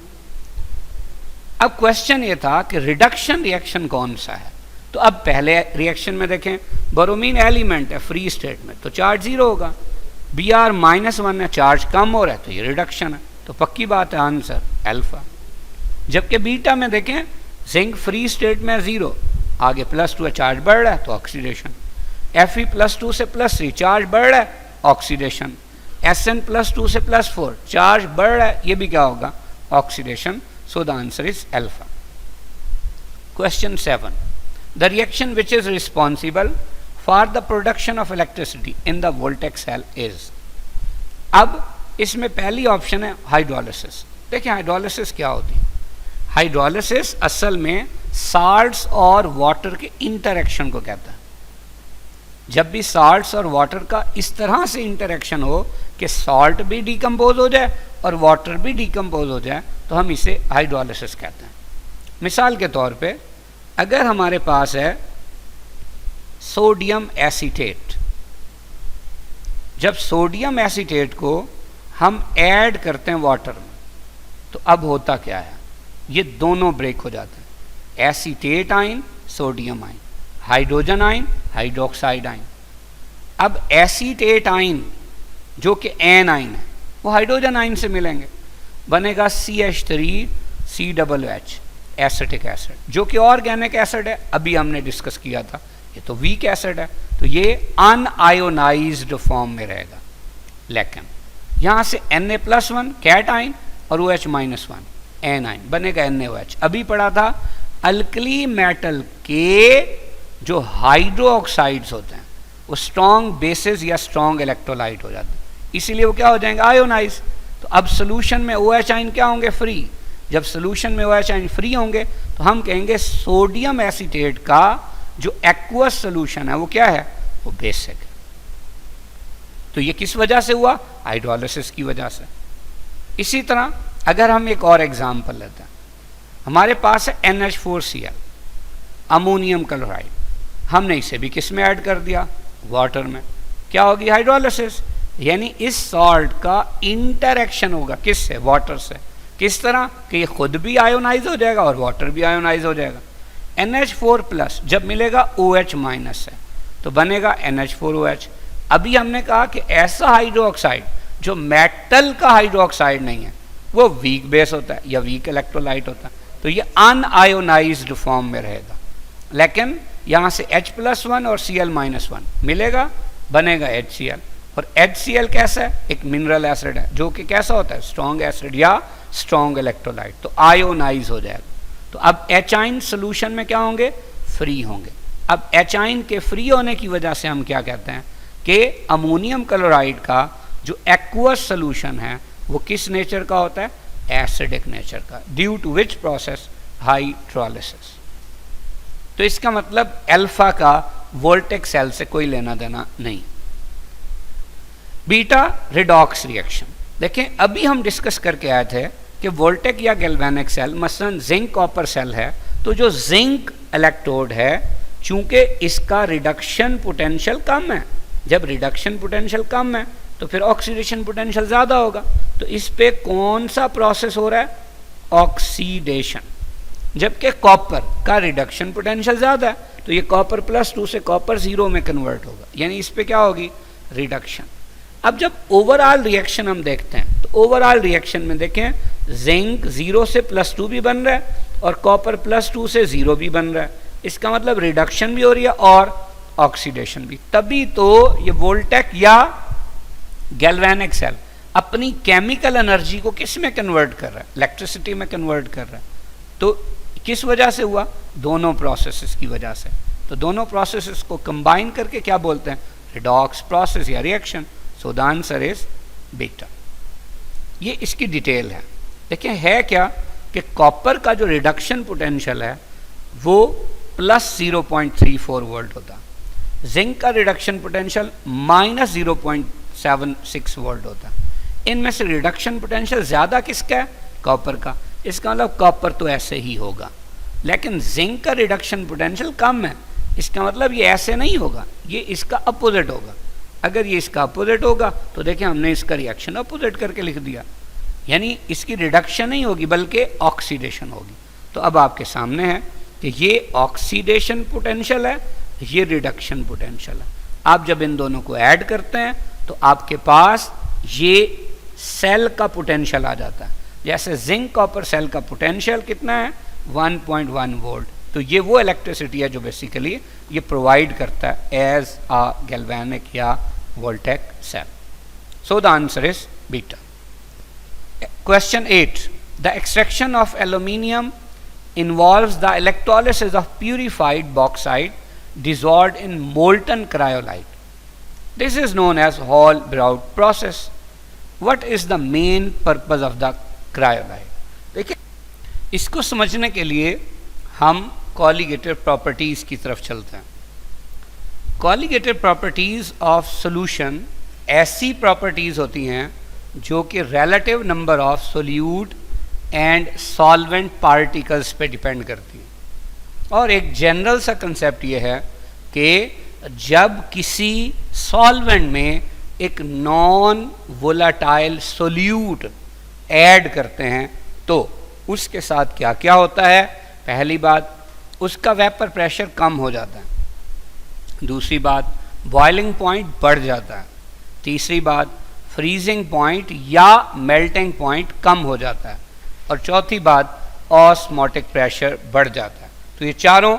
A: अब क्वेश्चन ये था कि रिडक्शन रिएक्शन कौन सा है, तो अब पहले रिएक्शन में देखें ब्रोमीन एलिमेंट है फ्री स्टेट में, तो चार्ज 0 होगा, Br -1 है, चार्ज कम हो रहा है, तो ये रिडक्शन है, तो पक्की बात है आंसर अल्फा। जबकि बीटा में देखें जिंक फ्री स्टेट में 0, आगे +2 है, चार्ज बढ़ रहा है, तो ऑक्सीडेशन। Fe +2 से +3, चार्ज बढ़ रहा है, ऑक्सीडेशन। Sn +2 से +4, चार्ज बढ़ रहा है, ये भी क्या होगा oxidation. So the answer is alpha. Question 7, the reaction which is responsible for the production of electricity in the voltaic cell is. अब इसमें पहली ऑप्शन है हाइड्रोलिसिस। देखिए हाइड्रोलिसिस क्या होती है, हाइड्रोलिसिस असल में साल्ट्स और वाटर के इंटरेक्शन को कहता है। जब भी साल्ट्स और वाटर का इस तरह से इंटरेक्शन हो कि सॉल्ट भी डिकम्पोज हो जाए और वाटर भी डिकम्पोज हो जाए, तो हम इसे हाइड्रोलिसिस कहते हैं। मिसाल के तौर पे अगर हमारे पास है सोडियम एसीटेट, जब सोडियम एसीटेट को हम ऐड करते हैं वाटर में, तो अब होता क्या है, ये दोनों ब्रेक हो जाते हैं, acetate ion sodium ion, hydrogen ion hydroxide ion. अब एसीटेट आयन जो कि एन आयन है वो हाइड्रोजन आयन से मिलेंगे, बनेगा CH3COOH एसिटिक एसिड, जो कि ऑर्गेनिक एसिड है, अभी हमने डिस्कस किया था, ये तो वीक एसिड है, तो ये अनआयोनाइज्ड फॉर्म में रहेगा। लेकिन यहाँ से Na+1 कैट आयन और OH -1 एन आयन, बनेगा NaOH। अभी पढ़ा था अल्कली मेटल के जो हाइड्रो ऑक्साइड्स होते हैं वो स्ट्रॉन्ग बेसिस या स्ट्रॉन्ग इलेक्ट्रोलाइट हो जाते हैं, इसीलिए वो क्या हो जाएंगे आयोनाइज। तो अब सोल्यूशन में OH आयन क्या होंगे फ्री, जब सोल्यूशन में OH आयन फ्री होंगे तो हम कहेंगे सोडियम एसीटेट का जो एक्वस सोल्यूशन है वो क्या है, वो बेसिक है। तो ये किस वजह से हुआ, हाइड्रोलिसिस की वजह से। इसी तरह अगर हम एक और एग्जांपल लेते हैं, हमारे पास है NH4Cl अमोनियम क्लोराइड, हमने इसे भी किस में ऐड कर दिया, वाटर में, क्या होगी हाइड्रोलिसिस, यानी इस सॉल्ट का इंटरेक्शन होगा किससे, वाटर से। किस तरह कि ये खुद भी आयोनाइज हो जाएगा और वाटर भी आयोनाइज हो जाएगा। NH4+ जब मिलेगा OH- से तो बनेगा NH4OH। अभी हमने कहा कि ऐसा हाइड्रोक्साइड जो मेटल का हाइड्रोक्साइड नहीं है वो वीक बेस होता है या वीक इलेक्ट्रोलाइट होता है, तो ये अनआयोनाइज्ड फॉर्म में रहेगा। लेकिन यहाँ से H+1 और Cl-1 मिलेगा, बनेगा HCl। और HCl कैसा है, एक मिनरल एसिड है जो कि कैसा होता है स्ट्रॉन्ग एसिड या स्ट्रॉन्ग इलेक्ट्रोलाइट, तो आयोनाइज हो जाएगा। तो अब एचाइन सोल्यूशन में क्या होंगे, फ्री होंगे। अब एचाइन के फ्री होने की वजह से हम क्या कहते हैं कि अमोनियम क्लोराइड का जो एक्वस सोल्यूशन है वो किस नेचर का होता है, एसिडिक नेचर का, due to which process, hydrolysis. तो इसका मतलब अल्फा का वोल्टेक सेल से कोई लेना देना नहीं। बीटा रिडॉक्स रिएक्शन, देखें अभी हम डिस्कस करके आए थे कि वोल्टेक या गैल्वेनिक सेल मसलन जिंक कॉपर सेल है, तो जो जिंक इलेक्ट्रोड है चूंकि इसका रिडक्शन पोटेंशियल कम है, जब रिडक्शन पोटेंशियल कम है तो फिर ऑक्सीडेशन पोटेंशियल ज़्यादा होगा। तो इस पे कौन सा प्रोसेस हो रहा है, ऑक्सीडेशन, जबकि कॉपर का रिडक्शन पोटेंशियल ज़्यादा है, तो ये कॉपर +2 से कॉपर 0 में कन्वर्ट होगा, यानी इस पे क्या होगी, रिडक्शन। अब जब ओवरऑल रिएक्शन हम देखते हैं तो ओवरऑल रिएक्शन में देखें जिंक 0 से +2 भी बन रहा है और कॉपर +2 से 0 भी बन रहा है, इसका मतलब रिडक्शन भी हो रही है और ऑक्सीडेशन भी। तभी तो ये वोल्टेक या गैल्वेनिक सेल अपनी केमिकल एनर्जी को किस में कन्वर्ट कर रहा है, इलेक्ट्रिसिटी में कन्वर्ट कर रहा है। तो किस वजह से हुआ, दोनों प्रोसेसेस की वजह से। तो दोनों प्रोसेसेस को कंबाइन करके क्या बोलते हैं, रिडॉक्स प्रोसेस या reaction. So the answer is beta. ये इसकी डिटेल है। देखिए है क्या कि कॉपर का जो रिडक्शन पोटेंशियल है वो +0.34 वोल्ट होता, जिंक का रिडक्शन पोटेंशियल -0.76 वोल्ट होता। इनमें से रिडक्शन पोटेंशियल ज़्यादा किसका है, कॉपर का, इसका मतलब कॉपर तो ऐसे ही होगा। लेकिन जिंक का रिडक्शन पोटेंशियल कम है, इसका मतलब ये ऐसे नहीं होगा, ये इसका अपोजिट होगा। अगर ये इसका अपोजिट होगा तो देखिए हमने इसका रिएक्शन अपोजिट करके लिख दिया, यानी इसकी रिडक्शन नहीं होगी बल्कि ऑक्सीडेशन होगी। तो अब आपके सामने है कि ये ऑक्सीडेशन पोटेंशियल है, ये रिडक्शन पोटेंशियल है। आप जब इन दोनों को ऐड करते हैं तो आपके पास ये सेल का पोटेंशियल आ जाता है। जैसे जिंक कॉपर सेल का पोटेंशियल कितना है, 1.1 वोल्ट। तो ये वो इलेक्ट्रिसिटी है जो बेसिकली ये प्रोवाइड करता है एज अ गैल्वेनिक या voltaic cell. So the answer is beta. Question 8. The extraction of aluminium involves the electrolysis of purified bauxite dissolved in molten cryolite. This is known as Hall-Brown process. What is the main purpose of the cryolite? देखिए इसको समझने के लिए हम colligative properties की तरफ चलते हैं। Colligative properties of solution ऐसी properties होती हैं जो कि relative number of solute and solvent particles पे डिपेंड करती है। और एक जनरल सा कंसेप्ट ये है कि जब किसी सॉल्वेंट में एक नॉन वोलाटाइल सोल्यूट ऐड करते हैं तो उसके साथ क्या क्या होता है, पहली बात उसका वेपर प्रेशर कम हो जाता है, दूसरी बात बॉइलिंग पॉइंट बढ़ जाता है, तीसरी बात फ्रीजिंग पॉइंट या मेल्टिंग पॉइंट कम हो जाता है, और चौथी बात ऑस्मोटिक प्रेशर बढ़ जाता है। तो ये चारों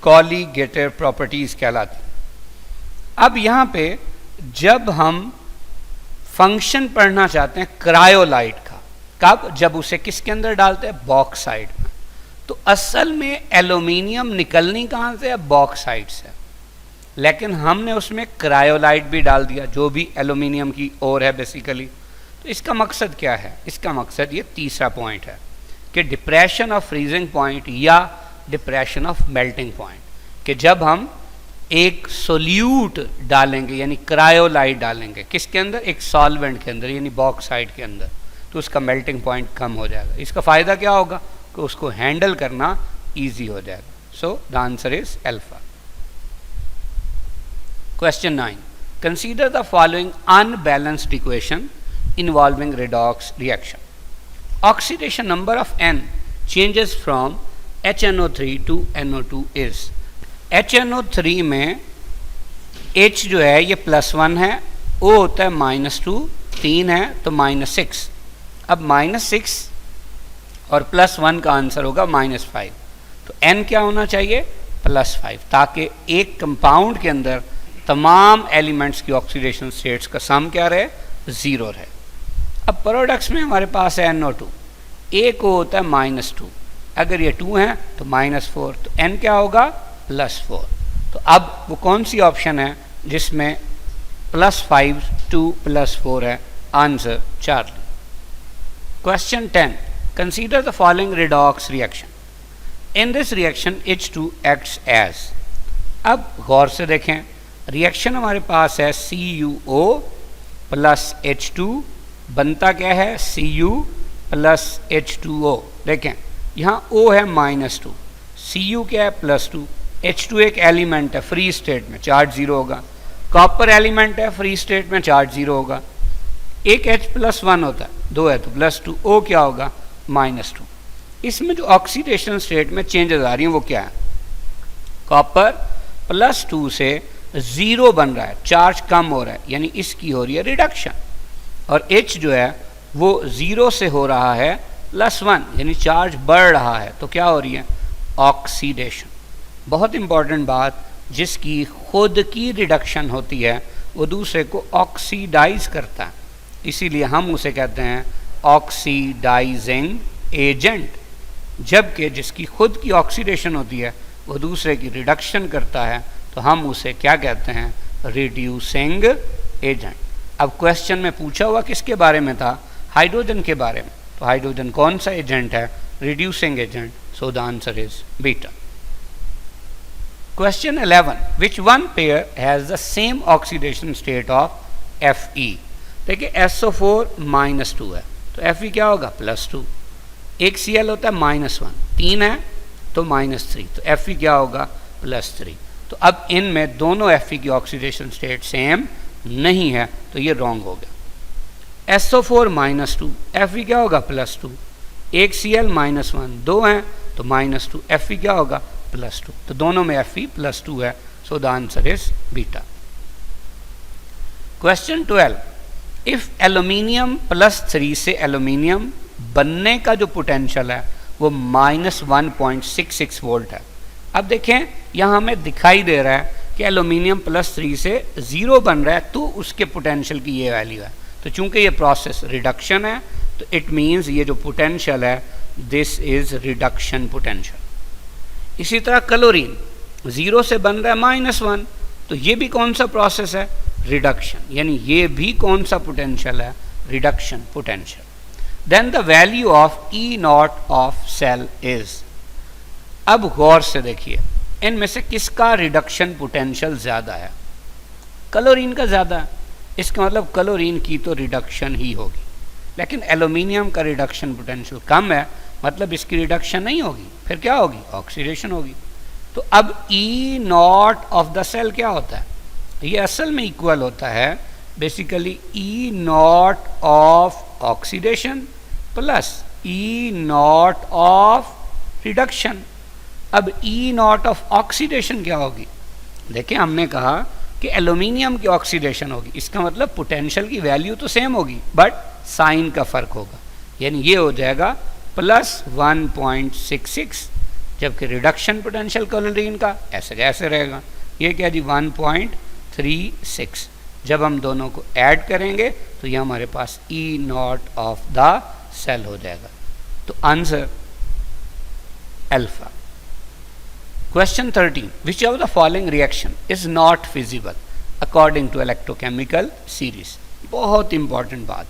A: कॉलीगेटिव प्रॉपर्टीज कहलाती हैं। अब यहाँ पे जब हम फंक्शन पढ़ना चाहते हैं क्रायोलाइट का, कब, जब उसे किसके अंदर डालते हैं, बॉक्साइट में। तो असल में एल्यूमिनियम निकलनी कहाँ से है, बॉक्साइट से, लेकिन हमने उसमें क्रायोलाइट भी डाल दिया जो भी एल्यूमिनियम की ओर है बेसिकली। तो इसका मकसद क्या है, इसका मकसद ये तीसरा पॉइंट है कि डिप्रेशन ऑफ फ्रीजिंग पॉइंट या डिप्रेशन ऑफ मेल्टिंग पॉइंट, कि जब हम एक सोल्यूट डालेंगे यानी क्रायोलाइट डालेंगे किसके अंदर, एक सॉल्वेंट के अंदर यानी बॉक्साइट के अंदर, तो उसका मेल्टिंग पॉइंट कम हो जाएगा। इसका फ़ायदा क्या होगा कि उसको हैंडल करना ईजी हो जाएगा। सो the answer is alpha. Question 9. Consider the following unbalanced equation involving redox reaction. Oxidation number of N changes from HNO3 to NO2 is. HNO3 में H जो है ये +1 है, O होता है -2, 3 है तो -6। अब -6 और +1 का आंसर होगा -5। तो N क्या होना चाहिए, +5, ताकि एक कंपाउंड के अंदर तमाम एलिमेंट्स की ऑक्सीडेशन स्टेट्स का सम क्या रहे, 0 रहे। अब प्रोडक्ट्स में हमारे पास है NO2, A को होता है -2। अगर ये 2 है तो -4, तो n क्या होगा +4। तो अब वो कौन सी ऑप्शन है जिसमें +5 2 +4 है? Answer Charlie. Question 10, consider the following redox reaction. In this reaction H2 acts as, अब गौर से देखें, रिएक्शन हमारे पास है CuO प्लस H2, बनता क्या है Cu प्लस H2O। देखें यहाँ O है -2, Cu क्या है +2, H2 एक एलिमेंट है फ्री स्टेट में, चार्ज 0 होगा। कॉपर एलिमेंट है फ्री स्टेट में, चार्ज 0 होगा। एक H+1 होता है, 2 है तो +2, O क्या होगा -2। इसमें जो ऑक्सीडेशन स्टेट में चेंजेस आ रही हैं वो क्या है? कॉपर +2 से 0 बन रहा है, चार्ज कम हो रहा है, यानी इसकी हो रही है रिडक्शन। और H जो है वो 0 से हो रहा है +1, यानी चार्ज बढ़ रहा है, तो क्या हो रही है ऑक्सीडेशन। बहुत इंपॉर्टेंट बात, जिसकी खुद की रिडक्शन होती है वो दूसरे को ऑक्सीडाइज करता है, इसीलिए हम उसे कहते हैं ऑक्सीडाइजिंग एजेंट। जबकि जिसकी खुद की ऑक्सीडेशन होती है वो दूसरे की रिडक्शन करता है, तो हम उसे क्या कहते हैं रिड्यूसिंग एजेंट। अब क्वेश्चन में पूछा हुआ किसके बारे में था? हाइड्रोजन के बारे में। तो हाइड्रोजन कौन सा एजेंट है? Reducing agent. So the answer is beta. Question 11, which one pair has the same oxidation state of Fe। देखिए SO4 -2 है, तो Fe क्या होगा +2। एक Cl होता है -1, 3 है तो -3, तो Fe क्या होगा +3। तो अब इनमें दोनों Fe की ऑक्सीडेशन स्टेट सेम नहीं है, तो ये रॉन्ग हो गया। SO4 -2, Fe क्या होगा +2। एक Cl -1, 2 हैं तो -2, Fe क्या होगा +2, तो दोनों में Fe +2 है। So the answer is beta. Question 12, if aluminium +3 से एल्यूमिनियम बनने का जो पोटेंशियल है वो -1.66 वोल्ट है। अब देखें यहाँ हमें दिखाई दे रहा है कि एल्यूमिनियम +3 से 0 बन रहा है, तो उसके पोटेंशियल की ये वैल्यू है। तो चूंकि ये प्रोसेस रिडक्शन है, तो इट मीन्स ये जो पोटेंशियल है दिस इज रिडक्शन पोटेंशियल। इसी तरह क्लोरीन 0 से बन रहा है -1, तो ये भी कौन सा प्रोसेस है रिडक्शन, यानी ये भी कौन सा पोटेंशियल है reduction potential. Then the value of E0 of cell is. अब गौर से देखिए, इनमें से किसका रिडक्शन पोटेंशियल ज़्यादा है? क्लोरीन का ज़्यादा है, इसका मतलब क्लोरीन की तो रिडक्शन ही होगी। लेकिन एल्यूमिनियम का रिडक्शन पोटेंशियल कम है, मतलब इसकी रिडक्शन नहीं होगी, फिर क्या होगी ऑक्सीडेशन होगी। तो अब E0 ऑफ द सेल क्या होता है? ये असल में इक्वल होता है basically E0 of oxidation plus E0 of reduction. अब E0 ऑफ ऑक्सीडेशन क्या होगी? देखिए हमने कहा कि एल्यूमिनियम की ऑक्सीडेशन होगी, इसका मतलब पोटेंशियल की वैल्यू तो सेम होगी बट साइन का फर्क होगा, यानी ये हो जाएगा +1.66, जबकि रिडक्शन पोटेंशियल क्लोरीन का ऐसे कैसे रहेगा, ये क्या जी 1.36। जब हम दोनों को ऐड करेंगे तो ये हमारे पास E0 ऑफ द सेल हो जाएगा। तो answer alpha. Question 13, which of the following reaction is not feasible according to electrochemical series. बहुत इंपॉर्टेंट बात,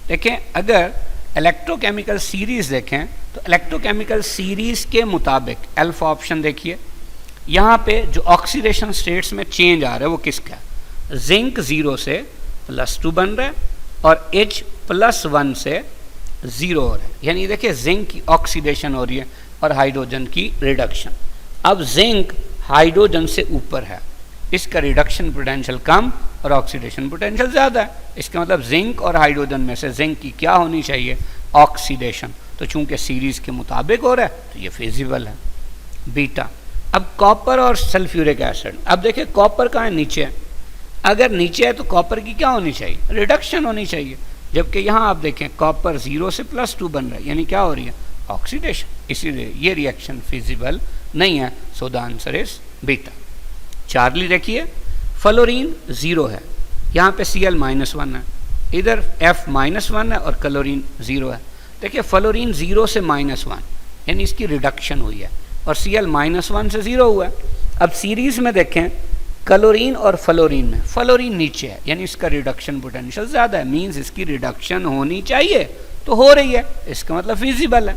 A: देखें अगर इलेक्ट्रोकेमिकल सीरीज देखें तो इलेक्ट्रोकेमिकल सीरीज के मुताबिक अल्फा ऑप्शन देखिए, यहाँ पे जो ऑक्सीडेशन स्टेट्स में चेंज आ रहा है वो किसका है? जिंक 0 से +2 बन रहा है और H+1 से 0 हो रहा है, यानी देखिए जिंक की ऑक्सीडेशन हो रही है और हाइड्रोजन की रिडक्शन। अब जिंक हाइड्रोजन से ऊपर है, इसका रिडक्शन पोटेंशियल कम और ऑक्सीडेशन पोटेंशियल ज़्यादा है, इसका मतलब जिंक और हाइड्रोजन में से जिंक की क्या होनी चाहिए ऑक्सीडेशन। तो चूंकि सीरीज़ के मुताबिक हो रहा है तो ये फिजिबल है बीटा। अब कॉपर और सल्फ्यूरिक एसिड, अब देखिए कॉपर कहाँ है? नीचे है। अगर नीचे है तो कॉपर की क्या होनी चाहिए रिडक्शन होनी चाहिए, जबकि यहाँ आप देखें कॉपर 0 से +2 बन रहा है, यानी क्या हो रही है ऑक्सीडेशन, इसीलिए ये रिएक्शन फिजिबल नहीं है। So the answer is beta. Charlie देखिए फ्लोरीन 0 है, यहाँ पे Cl -1 है, इधर F -1 है और क्लोरीन 0 है। देखिए फ्लोरीन 0 से -1, यानी इसकी रिडक्शन हुई है, और Cl-1 से 0 हुआ है। अब सीरीज में देखें क्लोरीन और फ्लोरीन में, फ्लोरीन नीचे है यानी इसका रिडक्शन पोटेंशियल ज़्यादा है, मींस इसकी रिडक्शन होनी चाहिए तो हो रही है, इसका मतलब फिजिबल है।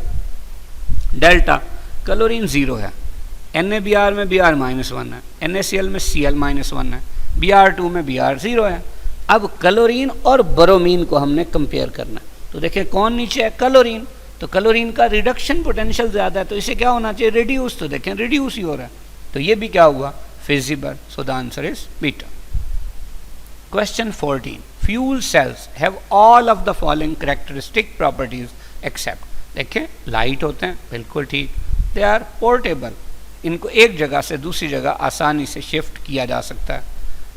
A: डेल्टा क्लोरीन 0 है, NaBr में Br-1 है, NaCl में Cl-1 है, Br2 में Br 0 है। अब क्लोरीन और ब्रोमीन को हमने कंपेयर करना है, तो देखिए कौन नीचे है, क्लोरीन, तो क्लोरीन का रिडक्शन पोटेंशियल ज़्यादा है तो इसे क्या होना चाहिए, रिड्यूस, तो देखें रिड्यूस ही हो रहा है, तो ये भी क्या हुआ, feasible. So the answer is beta. Question 14, fuel cells have all of the following characteristic properties except, देखें लाइट होते हैं, बिल्कुल ठीक, दे आर पोर्टेबल, इनको एक जगह से दूसरी जगह आसानी से शिफ्ट किया जा सकता है,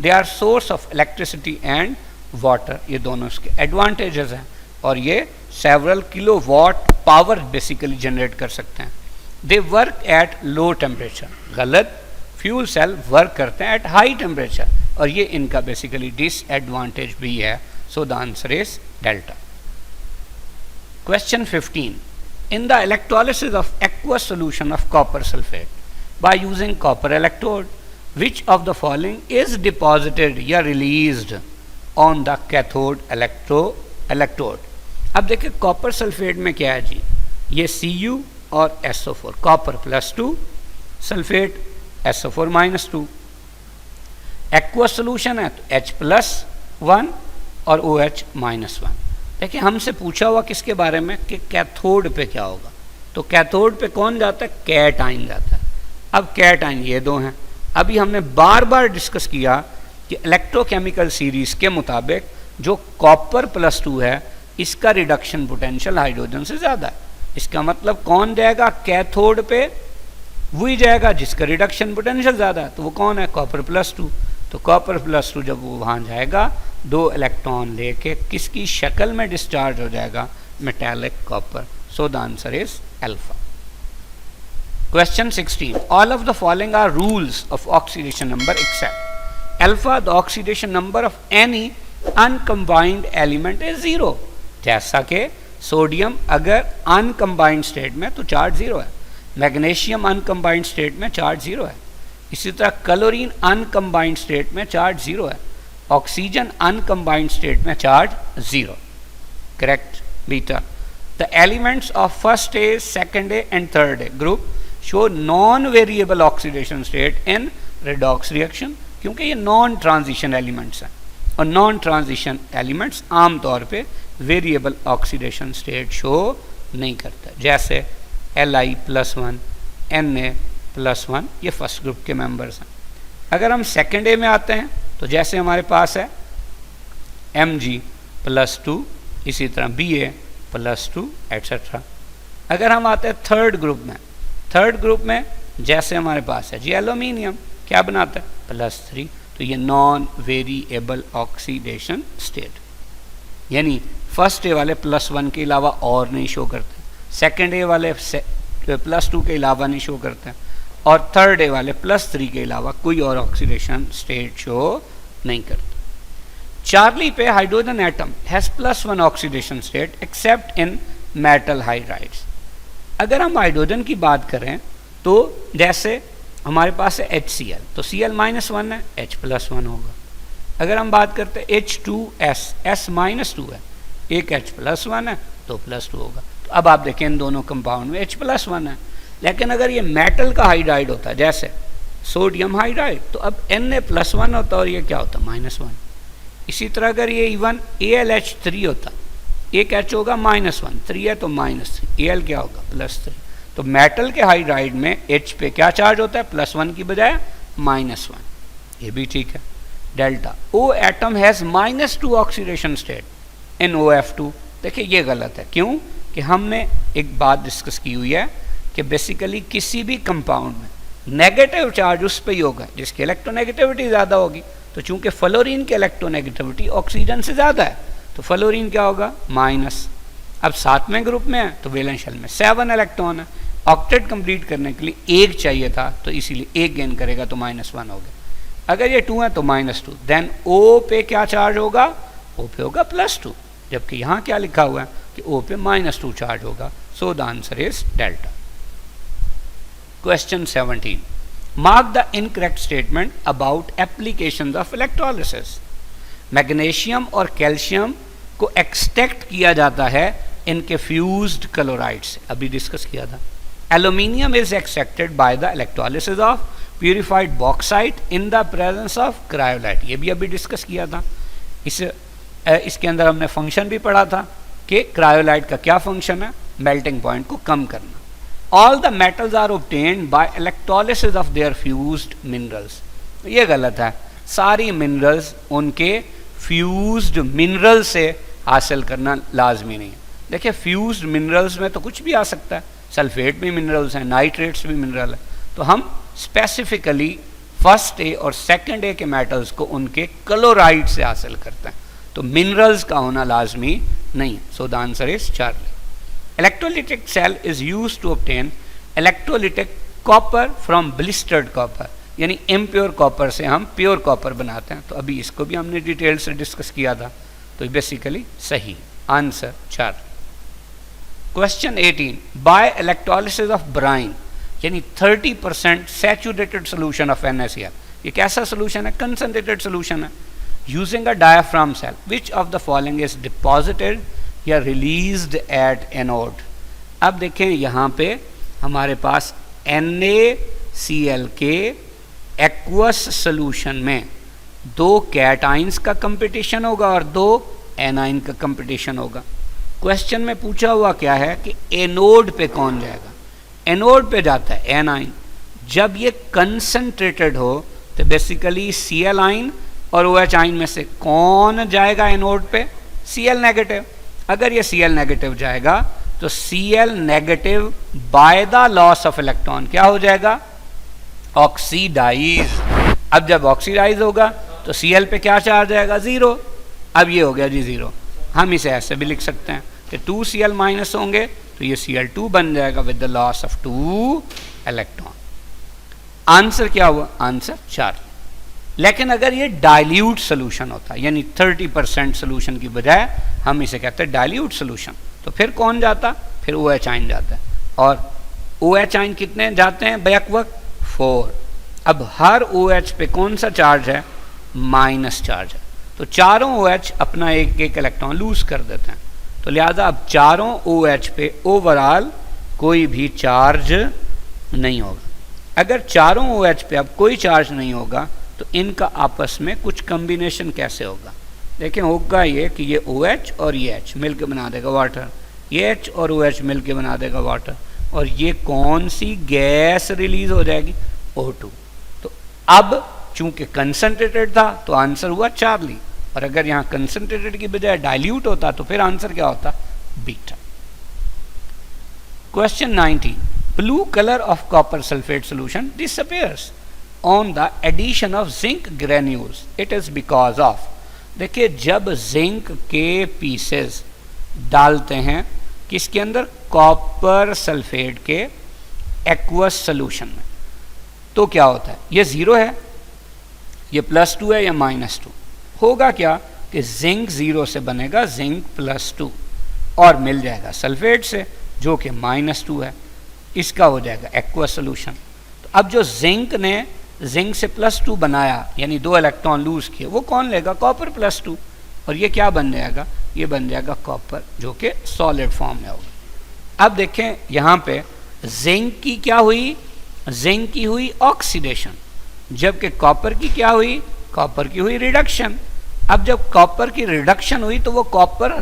A: they are source of electricity and water, ये दोनों इसके एडवांटेजेस हैं, और ये several kilo watt power basically generate कर सकते हैं। They work at low temperature, गलत, फ्यूल सेल वर्क करते हैं एट हाई टेम्परेचर, और ये इनका बेसिकली डिसएडवांटेज भी है। So the answer is delta. Question 15, in the electrolysis of aqueous solution of copper sulphate by using copper electrode, which of the following is deposited या released on the cathode electrode। अब देखिए copper sulphate में क्या है जी, ये Cu और SO4, copper +2 sulphate SO4 -2, aqua solution है तो H+1 और OH -1। देखिए हमसे पूछा हुआ किसके बारे में कि कैथोड पे क्या होगा, तो कैथोड पे कौन जाता है, कैटाइन जाता है। अब कैटाइन ये दो हैं, अभी हमने बार बार डिस्कस किया कि इलेक्ट्रोकेमिकल सीरीज के मुताबिक जो कॉपर +2 है इसका रिडक्शन पोटेंशियल हाइड्रोजन से ज़्यादा है, इसका मतलब कौन जाएगा कैथोड पे, वही जाएगा जिसका रिडक्शन पोटेंशियल ज़्यादा है, तो वो कौन है, कॉपर +2। तो कॉपर +2 जब वो वहाँ जाएगा 2 इलेक्ट्रॉन लेके किसकी शक्ल में डिस्चार्ज हो जाएगा, metallic copper. So the answer is alpha. Question 16, all of the following are rules of oxidation number except alpha, the oxidation number of any uncombined element is 0, जैसा कि सोडियम अगर अनकम्बाइंड स्टेट में तो चार्ज 0 है, magnesium अनकम्बाइंड state में charge 0 है, इसी तरह क्लोरीन अनकम्बाइंड स्टेट में चार्ज 0 है, ऑक्सीजन अनकम्बाइंड स्टेट में charge 0। Correct beta. The elements of first A, second A and third A group show non variable oxidation state in redox reaction, क्योंकि ये नॉन ट्रांजिशन एलिमेंट्स हैं और नॉन ट्रांजिशन एलिमेंट्स आमतौर पे variable oxidation state show नहीं करते, जैसे Li+1, Na+1 ये फर्स्ट ग्रुप के मेंबर्स हैं। अगर हम सेकेंड ए में आते हैं तो जैसे हमारे पास है Mg+2, इसी तरह Ba+2 एट्सेट्रा। अगर हम आते हैं थर्ड ग्रुप में जैसे हमारे पास है जी एल्यूमिनियम, क्या बनाता है +3, तो ये नॉन वेरिएबल ऑक्सीडेशन स्टेट, यानी फर्स्ट ए वाले +1 के अलावा और नहीं शो करते, सेकेंड ए वाले +2 के अलावा नहीं शो करते, और थर्ड ए वाले +3 के अलावा कोई और ऑक्सीडेशन स्टेट शो नहीं करते। चार्ली पे hydrogen atom has +1 oxidation state accept in metal hydrides. अगर हम हाइड्रोजन की बात करें तो जैसे हमारे पास है HCl, तो Cl-1 है, H+1 होगा। अगर हम बात करते हैं H2S, S-2 है, एक H+1 है तो +2 होगा। तो अब आप देखें इन दोनों कंपाउंड में H+1 है, लेकिन अगर ये मेटल का हाइड्राइड होता है जैसे सोडियम हाइड्राइड, तो अब Na+1 होता और ये क्या होता, -1। इसी तरह अगर ये इवन AlH3 होता, एक H होगा -1, 3 है तो -3, Al क्या होगा +3। तो मेटल के हाइड्राइड में H पे क्या चार्ज होता है, +1 की बजाय -1, ये भी ठीक है। Delta O atom has -2 oxidation state in OF2, देखिए ये गलत है, क्यों कि हमने एक बात डिस्कस की हुई है कि बेसिकली किसी भी कंपाउंड में नेगेटिव चार्ज उस पर ही होगा जिसकी इलेक्ट्रोनेगेटिविटी ज़्यादा होगी, तो चूंकि फ्लोरीन की इलेक्ट्रोनेगेटिविटी ऑक्सीजन से ज़्यादा है तो फ्लोरीन क्या होगा माइनस। अब 7वें ग्रुप में है तो वैलेंस शेल में 7 इलेक्ट्रॉन है, ऑक्टेट कंप्लीट करने के लिए एक चाहिए था तो इसीलिए एक गेन करेगा तो -1 हो गया। अगर ये 2 है तो -2, देन O पे क्या चार्ज होगा, O पे होगा +2, जबकि यहाँ क्या लिखा हुआ है कि O पे -2 चार्ज होगा। सो the answer is delta. Question 17, mark the incorrect statement about application of electrolysis. Magnesium और कैल्शियम को एक्सट्रैक्ट किया जाता है इनके फ्यूज्ड क्लोराइड से, अभी डिस्कस किया था। Aluminium is extracted by the electrolysis of purified bauxite in the presence of cryolite, ये भी अभी डिस्कस किया था। इसके अंदर हमने फंक्शन भी पढ़ा था कि क्रायोलाइट का क्या फंक्शन है, मेल्टिंग पॉइंट को कम करना। All the metals are obtained by electrolysis of their fused minerals, ये गलत है। सारी मिनरल्स उनके फ्यूज्ड मिनरल से हासिल करना लाजमी नहीं है। देखिए फ्यूज्ड मिनरल्स में तो कुछ भी आ सकता है, सल्फेट भी मिनरल्स हैं, नाइट्रेट्स भी मिनरल है, तो हम स्पेसिफिकली फर्स्ट ए और सेकंड ए के मेटल्स को उनके क्लोराइड से हासिल करते हैं, तो मिनरल्स का होना लाजमी नहीं है। So the answer is Charlie. Electrolytic cell is used to obtain electrolytic copper from blistered copper, यानी इम्प्योर कॉपर से हम प्योर कॉपर बनाते हैं, तो अभी इसको भी हमने डिटेल से डिस्कस किया था, तो बेसिकली सही answer 4। Question 18, by electrolysis of brine यानी 30% सैचुरेटेड सोल्यूशन ऑफ NaCl, ये कैसा सोल्यूशन है, कंसंट्रेटेड सोल्यूशन है, using a diaphragm cell, which of the following is deposited या रिलीज्ड एट एनोड। अब देखें यहाँ पे हमारे पास NaCl के एक्वस सोल्यूशन में 2 कैटाइंस का कंपटीशन होगा और 2 एनाइन का कंपटीशन होगा। क्वेश्चन में पूछा हुआ क्या है कि एनोड पे कौन जाएगा, एनोड पे जाता है एनाइन। जब ये कंसंट्रेटेड हो तो बेसिकली Cl आइन और OH आइन में से कौन जाएगा एनोड पे, Cl नेगेटिव। अगर ये Cl नेगेटिव जाएगा तो Cl negative by the loss of electron क्या हो जाएगा, ऑक्सीडाइज। अब जब ऑक्सीडाइज होगा तो Cl पे क्या चार्ज आएगा, 0। अब ये हो गया जी 0। हम इसे ऐसे भी लिख सकते हैं कि 2Cl माइनस होंगे तो ये Cl2 बन जाएगा with the loss of 2 electron. Answer क्या हुआ, आंसर 4। लेकिन अगर ये डाइल्यूट सोल्यूशन होता यानी 30% सोल्यूशन की बजाय हम इसे कहते हैं डाइल्यूट सोल्यूशन, तो फिर कौन जाता, फिर OH आइन जाता है, और OH आइन कितने जाते हैं बैक वक्त 4। अब हर OH पे कौन सा चार्ज है, माइनस चार्ज है, तो चारों OH अपना एक एक इलेक्ट्रॉन लूज कर देते हैं, तो लिहाजा अब चारों OH पे ओवरऑल कोई भी चार्ज नहीं होगा। अगर चारों OH पे अब कोई चार्ज नहीं होगा तो इनका आपस में कुछ कम्बिनेशन कैसे होगा, देखें होगा ये कि ये OH और ये H मिलकर बना देगा वाटर, ये H और OH मिलकर बना देगा वाटर, और ये कौन सी गैस रिलीज हो जाएगी, O2। तो अब चूंकि कंसंट्रेटेड था तो आंसर हुआ चार्ली, और अगर यहाँ कंसंट्रेटेड की बजाय डाइल्यूट होता तो फिर आंसर क्या होता, beta. Question 19, blue colour of copper sulphate solution disappears on the addition of zinc granules, it is because of. देखिए जब जिंक के पीसेस डालते हैं किसके अंदर, कॉपर सल्फेट के एक्वस सोल्यूशन में, तो क्या होता है, ये 0 है, ये +2 है या -2, होगा क्या कि जिंक 0 से बनेगा जिंक +2 और मिल जाएगा सल्फेट से जो कि -2 है, इसका हो जाएगा एक्वस सोल्यूशन। तो अब जो जिंक ने जिंक से +2 बनाया यानी 2 इलेक्ट्रॉन लूज किए, वो कौन लेगा, कॉपर +2, और ये क्या बन जाएगा, ये बन जाएगा कॉपर जो कि सॉलिड फॉर्म में होगा। अब देखें यहाँ पे जिंक की क्या हुई, जिंक की हुई ऑक्सीडेशन, जबकि कॉपर की क्या हुई, कॉपर की हुई रिडक्शन। अब जब कॉपर की रिडक्शन हुई तो वो कॉपर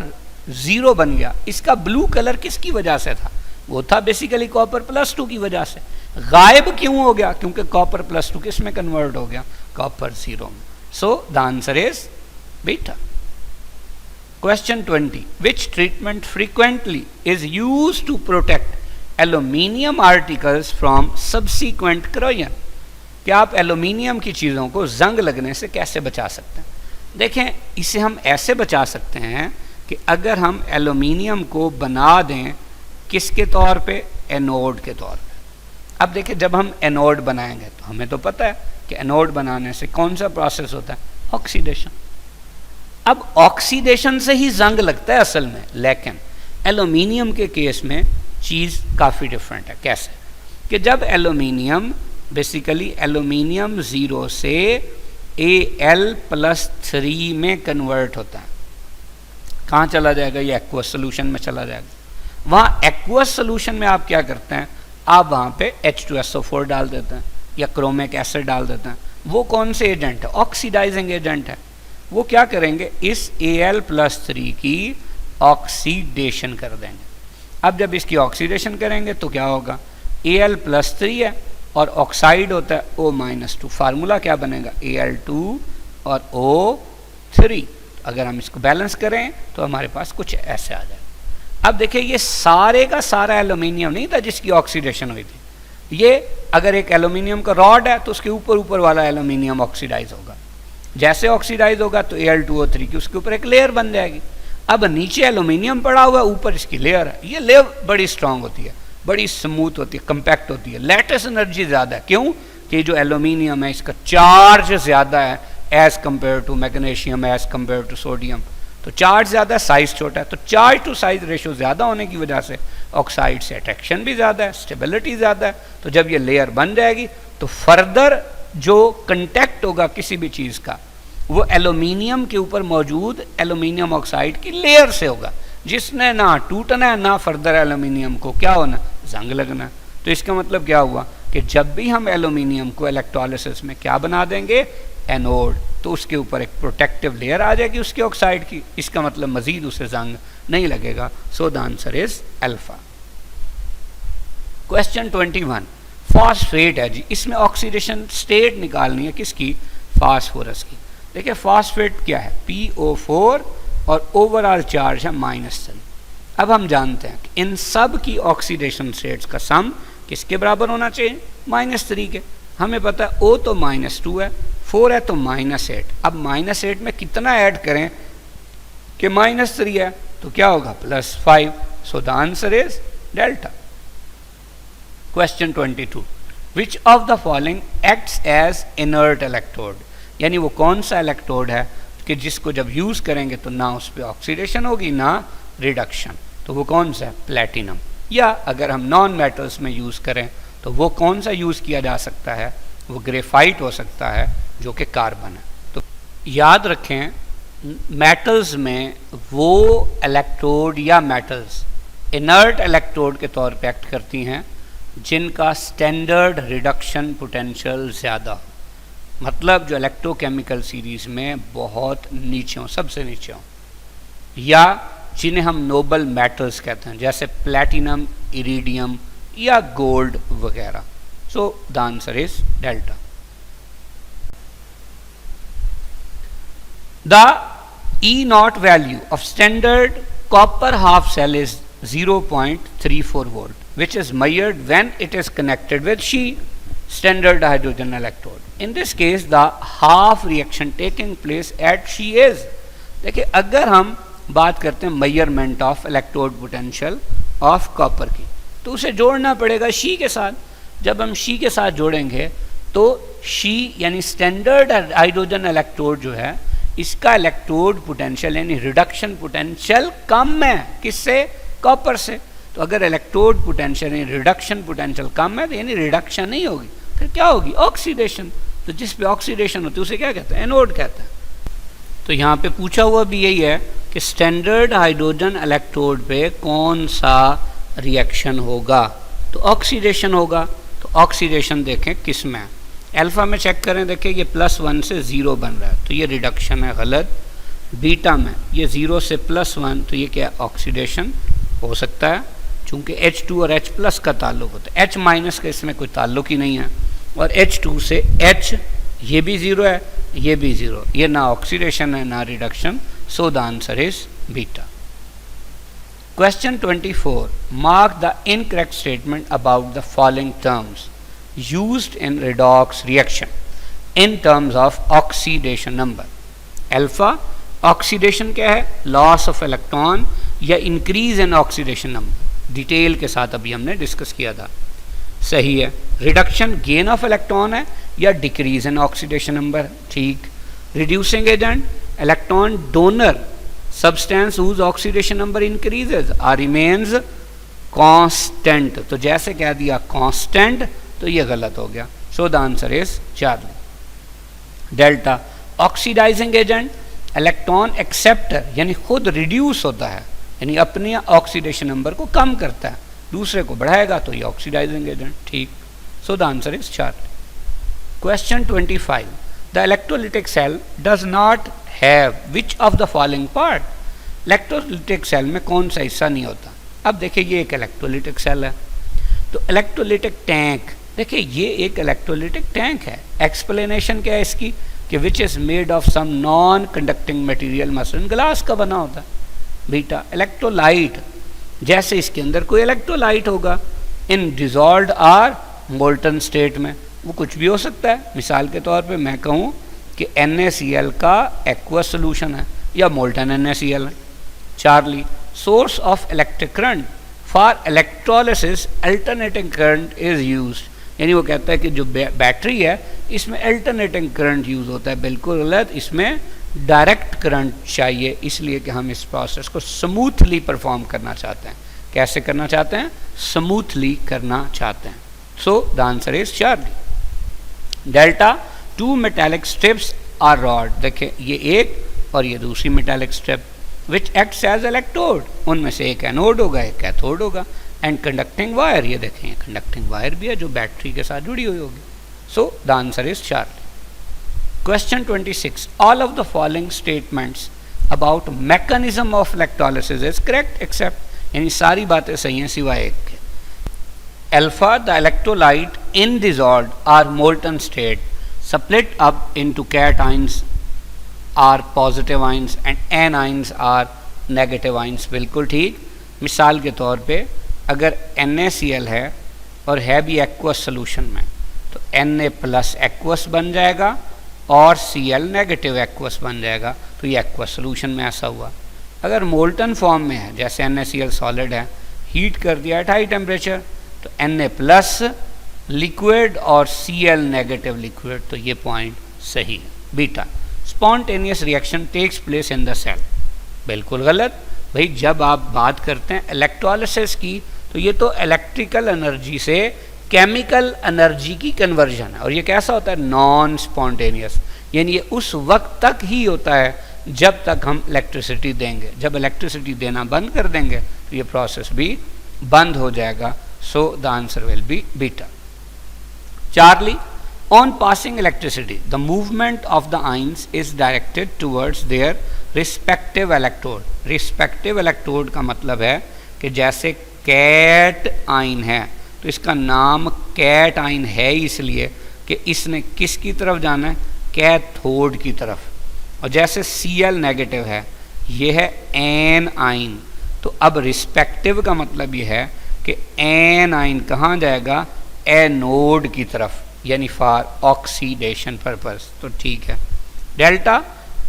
A: 0 बन गया। इसका ब्लू कलर किसकी वजह से था, वो था बेसिकली कॉपर +2 की वजह से। गायब क्यों हो गया, क्योंकि कॉपर +2 किस में कन्वर्ट हो गया, कॉपर 0 में। So the answer is beta. Question 20, which treatment frequently is used to protect aluminium articles from subsequent corrosion. क्या आप एल्यूमिनियम की चीज़ों को जंग लगने से कैसे बचा सकते हैं, देखें इसे हम ऐसे बचा सकते हैं कि अगर हम एल्यूमिनियम को बना दें किसके तौर पे, एनोड के तौर पे। अब देखिए जब हम एनोड बनाएंगे तो हमें तो पता है कि एनोड बनाने से कौन सा प्रोसेस होता है, ऑक्सीडेशन। अब ऑक्सीडेशन से ही जंग लगता है असल में, लेकिन एल्यूमिनियम के केस में चीज़ काफ़ी डिफरेंट है। कैसे कि जब एल्यूमिनियम बेसिकली एल्यूमिनियम 0 से Al+3 में कन्वर्ट होता है, कहाँ चला जाएगा? ये एक्वस सोल्यूशन में चला जाएगा। वहाँ एक्वस सोल्यूशन में आप क्या करते हैं? आप वहाँ पे H2SO4 डाल देते हैं या क्रोमिक एसिड डाल देते हैं। वो कौन से एजेंट है? ऑक्सीडाइजिंग एजेंट है। वो क्या करेंगे? इस Al+3 की ऑक्सीडेशन कर देंगे। अब जब इसकी ऑक्सीडेशन करेंगे तो क्या होगा? Al+3 है और ऑक्साइड होता है O-2। फार्मूला क्या बनेगा? Al2 और O3। अगर हम इसको बैलेंस करें तो हमारे पास कुछ ऐसे आ जाएगा। अब देखिए, ये सारे का सारा एल्यूमिनियम नहीं था जिसकी ऑक्सीडेशन हुई थी। ये अगर एक एल्यूमिनियम का रॉड है तो उसके ऊपर ऊपर वाला एल्यूमिनियम ऑक्सीडाइज होगा। जैसे ऑक्सीडाइज होगा तो Al2O3 की उसके ऊपर एक लेयर बन जाएगी। अब नीचे एल्यूमिनियम पड़ा हुआ है, ऊपर इसकी लेयर है। ये लेयर बड़ी स्ट्रांग होती है, बड़ी स्मूथ होती है, कंपैक्ट होती है, लैटिस एनर्जी ज़्यादा है। क्यों? कि जो एल्यूमिनियम है इसका चार्ज ज़्यादा है as compare to magnesium, as compare to sodium. तो चार्ज ज़्यादा है, साइज छोटा है, तो चार्ज टू साइज रेशो ज़्यादा होने की वजह से ऑक्साइड से अट्रैक्शन भी ज़्यादा है, स्टेबिलिटी ज़्यादा है। तो जब ये लेयर बन जाएगी तो फर्दर जो कंटैक्ट होगा किसी भी चीज़ का वो एल्यूमिनियम के ऊपर मौजूद एल्यूमिनियम ऑक्साइड की लेयर से होगा, जिसने ना टूटना है ना फर्दर एल्यूमिनियम को क्या होना? जंग लगना। तो इसका मतलब क्या हुआ कि जब भी हम एल्यूमिनियम को इलेक्ट्रोलिसिस में क्या बना देंगे? एनोड, तो उसके ऊपर एक प्रोटेक्टिव लेयर आ जाएगी उसके ऑक्साइड की। इसका मतलब मजीद उसे जंग नहीं लगेगा। सो the answer is alpha. Question 21, phosphate है जी, इसमें ऑक्सीडेशन स्टेट निकालनी है किसकी? फास्फोरस की। देखिए फॉस्फेट क्या है? PO4 और ओवरऑल चार्ज है -3। अब हम जानते हैं कि इन सब की ऑक्सीडेशन स्टेट्स का सम किसके बराबर होना चाहिए? -3 के। हमें पता है O तो -2 है, 4 है तो -8। अब -8 में कितना ऐड करें कि -3 है तो क्या होगा? +5। So the answer is delta. Question 22, which of the following acts as inert electrode, यानी वो कौन सा इलेक्ट्रोड है कि जिसको जब यूज करेंगे तो ना उस पर ऑक्सीडेशन होगी ना रिडक्शन। तो वो कौन सा है? प्लेटिनम। या अगर हम नॉन मेटल्स में यूज करें तो वो कौन सा यूज किया जा सकता है? वो ग्रेफाइट हो सकता है जो कि कार्बन है। तो याद रखें, मेटल्स में वो इलेक्ट्रोड या मेटल्स इनर्ट इलेक्ट्रोड के तौर पे एक्ट करती हैं जिनका स्टैंडर्ड रिडक्शन पोटेंशियल ज़्यादा हो, मतलब जो इलेक्ट्रोकेमिकल सीरीज में बहुत नीचे हो, सबसे नीचे हो, या जिन्हें हम नोबल मेटल्स कहते हैं जैसे प्लैटिनम, इरिडियम या गोल्ड वगैरह। सो the answer is delta. The E0 value of standard copper half cell is 0.34 volt, which is measured when it is connected with She, standard hydrogen electrode. In this case, the half reaction taking place at She is, देखिए अगर हम बात करते हैं measurement of electrode potential of copper की, तो उसे जोड़ना पड़ेगा शी के साथ। जब हम शी के साथ जोड़ेंगे तो शी यानी स्टैंडर्ड हाइड्रोजन इलेक्ट्रोड जो है, इसका इलेक्ट्रोड पोटेंशियल यानी रिडक्शन पोटेंशियल कम है किससे? कॉपर से। तो अगर इलेक्ट्रोड पोटेंशियल यानी रिडक्शन पोटेंशियल कम है तो यानी रिडक्शन नहीं होगी, फिर क्या होगी? ऑक्सीडेशन। तो जिस पे ऑक्सीडेशन होती है उसे क्या कहते हैं? एनोड कहते हैं। तो यहाँ पे पूछा हुआ भी यही है कि स्टैंडर्ड हाइड्रोजन इलेक्ट्रोड पे कौन सा रिएक्शन होगा? तो ऑक्सीडेशन होगा। तो ऑक्सीडेशन देखें किस में है? अल्फा में चेक करें, देखें ये +1 से 0 बन रहा है तो ये रिडक्शन है, गलत। बीटा में ये 0 से +1 तो ये क्या है? ऑक्सीडेशन हो सकता है, चूँकि H2 और H+ का ताल्लुक होता है, H- का इसमें कोई ताल्लुक ही नहीं है। और H2 से H ये भी 0 है, ये भी 0, ये ना ऑक्सीडेशन है ना reduction. So the answer is beta. Question 24. Mark the incorrect statement about the following terms used in redox reaction in terms of oxidation number. Alpha, oxidation क्या है? Loss of electron या increase in oxidation number. Detail के साथ अभी हमने discuss किया था, सही है। रिडक्शन गेन ऑफ इलेक्ट्रॉन है या डिक्रीज इन ऑक्सीडेशन नंबर, ठीक। Reducing agent, electron donor, substance whose oxidation number increases or remains constant, तो जैसे कह दिया कांस्टेंट तो ये गलत हो गया। So the answer is Charlie. Delta oxidising agent, electron acceptor यानी खुद रिड्यूस होता है, यानी अपने ऑक्सीडेशन नंबर को कम करता है, दूसरे को बढ़ाएगा तो ये ऑक्सीडाइजिंग एजेंट। ठीक, so the answer is Charlie. Question 25, the electrolytic cell does not have which of the following part. Electrolytic cell में कौन सा हिस्सा नहीं होता। अब देखिए ये एक इलेक्ट्रोलिटिक सेल है, तो इलेक्ट्रोलिटिक टैंक, देखिए ये एक इलेक्ट्रोलिटिक टैंक है। एक्सप्लेनेशन क्या है इसकी कि which is made of some non conducting material, मसलन ग्लास का बना होता है। बीटा इलेक्ट्रोलाइट, जैसे इसके अंदर कोई इलेक्ट्रोलाइट होगा इन डिजॉल्व्ड आर मोल्टन स्टेट में, वो कुछ भी हो सकता है। मिसाल के तौर पे मैं कहूँ कि NaCl का एक्वस सोल्यूशन है या मोल्टन NaCl है। Charlie source of electric current for electrolysis alternating current is used, यानी वो कहता है कि जो बैटरी है इसमें अल्टरनेटिंग करंट यूज़ होता है। बिल्कुल गलत, इसमें डायरेक्ट करंट चाहिए, इसलिए कि हम इस प्रोसेस को स्मूथली परफॉर्म करना चाहते हैं। कैसे करना चाहते हैं? स्मूथली करना चाहते हैं। So the answer is Charlie. Delta two metallic strips are rod, देखिए ये एक और ये दूसरी metallic strip, which acts as electrode, उनमें से एक एनोड होगा एक कैथोड होगा। एंड कंडक्टिंग वायर, ये देखें कंडक्टिंग वायर भी है जो बैटरी के साथ जुड़ी हुई होगी। So the answer is Charlie. Question 26, all of the following statements about mechanism of electrolysis is correct except, यानी सारी बातें सही हैं सिवाय एक के। Alpha the electrolyte in dissolved or molten state split up into cations are positive ions and anions are negative ions। बिल्कुल ठीक। मिसाल के तौर पे अगर NaCl है और है भी एक्वस सोल्यूशन में तो Na प्लस एक्वस बन जाएगा और Cl नेगेटिव एक्वस बन जाएगा, तो ये एक्वस सोल्यूशन में ऐसा हुआ। अगर मोल्टन फॉर्म में है जैसे NaCl सॉलिड है, हीट कर दिया एट हाई टेम्परेचर तो Na प्लस लिक्विड और Cl नेगेटिव लिक्विड, तो ये पॉइंट सही है। Beta spontaneous reaction takes place in the cell, बिल्कुल गलत। भाई जब आप बात करते हैं इलेक्ट्रोलिसिस की तो ये तो इलेक्ट्रिकल एनर्जी से केमिकल एनर्जी की कन्वर्जन है, और ये कैसा होता है? नॉन स्पॉन्टेनियस, यानी ये उस वक्त तक ही होता है जब तक हम इलेक्ट्रिसिटी देंगे। जब इलेक्ट्रिसिटी देना बंद कर देंगे तो ये प्रोसेस भी बंद हो जाएगा। सो the answer will be beta. Charlie, on passing electricity, the movement of the ions is directed towards their respective electrode। Respective electrode का मतलब है कि जैसे कैट आइन है तो इसका नाम कैट आइन है इसलिए कि इसने किसकी तरफ जाना है? कैथोड की तरफ। और जैसे Cl नेगेटिव है, ये है एन आइन, तो अब रिस्पेक्टिव का मतलब ये है कि एन आइन कहाँ जाएगा? एनोड की तरफ, यानी फॉर ऑक्सीडेशन पर्पस, तो ठीक है। Delta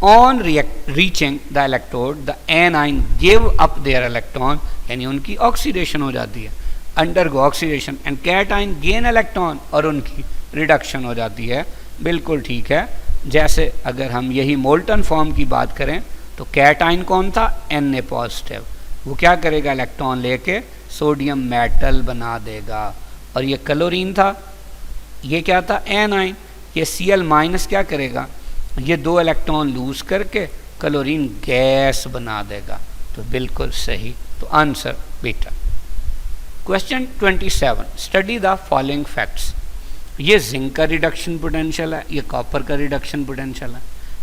A: on reaching the electrode the A9 give up there electron, यानी उनकी ऑक्सीडेशन हो जाती है, undergo oxidation and cation gain electron, और उनकी रिडक्शन हो जाती है। बिल्कुल ठीक है। जैसे अगर हम यही मोल्टन फॉर्म की बात करें तो कैटाइन कौन था? Na पॉजिटिव, वो क्या करेगा? इलेक्ट्रॉन लेके सोडियम मेटल बना देगा। और ये क्लोरीन था, ये क्या था? एनाइन। ये Cl माइनस क्या करेगा? ये दो इलेक्ट्रॉन लूज करके क्लोरीन गैस बना देगा, तो बिल्कुल सही। तो answer beta. Question 27, study the following facts. ये जिंक का रिडक्शन पोटेंशियल है, ये कॉपर का रिडक्शन पोटेंशियल है।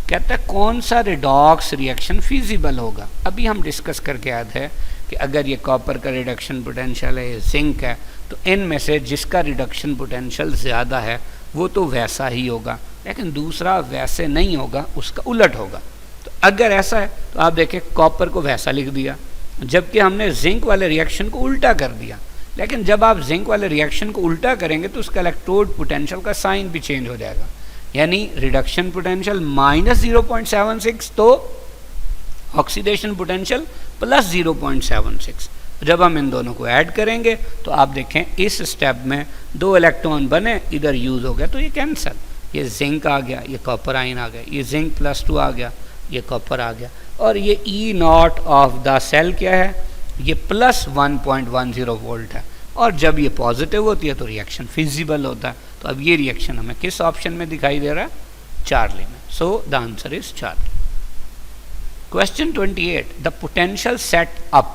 A: कहता है कौन सा रिडॉक्स रिएक्शन फिजिबल होगा। अभी हम डिस्कस करके आए थे कि अगर ये कॉपर का रिडक्शन पोटेंशियल है, ये जिंक है, तो इनमें से जिसका रिडक्शन पोटेंशियल ज़्यादा है वो तो वैसा ही होगा, लेकिन दूसरा वैसे नहीं होगा, उसका उलट होगा। तो अगर ऐसा है तो आप देखें कॉपर को वैसा लिख दिया, जबकि हमने जिंक वाले रिएक्शन को उल्टा कर दिया। लेकिन जब आप जिंक वाले रिएक्शन को उल्टा करेंगे तो उसका इलेक्ट्रोड पोटेंशियल का साइन भी चेंज हो जाएगा, यानी रिडक्शन पोटेंशियल -0.76 तो ऑक्सीडेशन पोटेंशियल +0.76। जब हम इन दोनों को ऐड करेंगे तो आप देखें इस स्टेप में दो इलेक्ट्रॉन बने, इधर यूज़ हो गया तो ये कैंसिल, ये जिंक आ गया, ये कॉपर आइन आ गया, ये जिंक +2 आ गया, ये कॉपर आ गया। और ये E0 ऑफ द सेल क्या है? ये प्लस 1.10 वोल्ट है, और जब ये पॉजिटिव होती है तो रिएक्शन फिजिबल होता है। तो अब ये रिएक्शन हमें किस ऑप्शन में दिखाई दे रहा है? चार्ली में। So the answer is Charlie. Question 28. The potential set up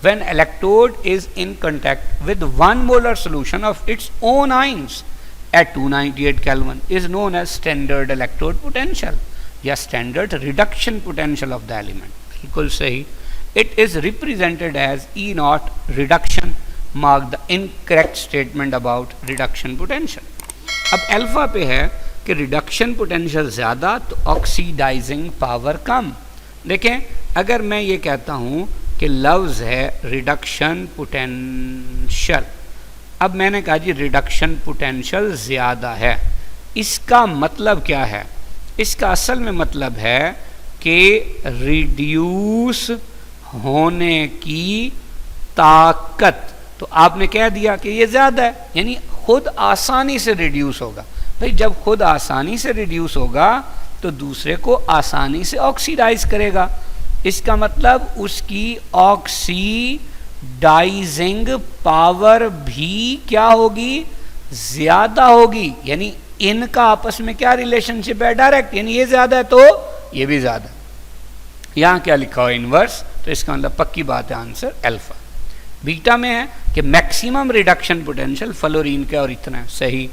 A: when electrode is in contact with 1 molar solution of its own ions at 298 Kelvin is known as standard electrode potential या standard reduction potential of the element. बिल्कुल सही। It is represented as E naught reduction. Mark the incorrect statement about reduction potential. अब alpha पे है कि reduction potential ज़्यादा तो oxidising power कम। देखें, अगर मैं ये कहता हूँ कि लफ्ज़ है रिडक्शन पोटेंशियल, अब मैंने कहा जी रिडक्शन पोटेंशियल ज़्यादा है, इसका मतलब क्या है? इसका असल में मतलब है कि रिड्यूस होने की ताकत, तो आपने कह दिया कि ये ज़्यादा है, यानी खुद आसानी से रिड्यूस होगा। भाई जब खुद आसानी से रिड्यूस होगा तो दूसरे को आसानी से ऑक्सीडाइज करेगा, इसका मतलब उसकी ऑक्सीडाइजिंग पावर भी क्या होगी? ज़्यादा होगी। यानी इनका आपस में क्या रिलेशनशिप है? डायरेक्ट, यानी ये ज़्यादा है तो ये भी ज़्यादा। यहाँ क्या लिखा हो? इनवर्स, तो इसका मतलब पक्की बात है आंसर अल्फा। बीटा में है कि मैक्सिमम रिडक्शन पोटेंशियल फ्लोरीन का और इतना है, सही।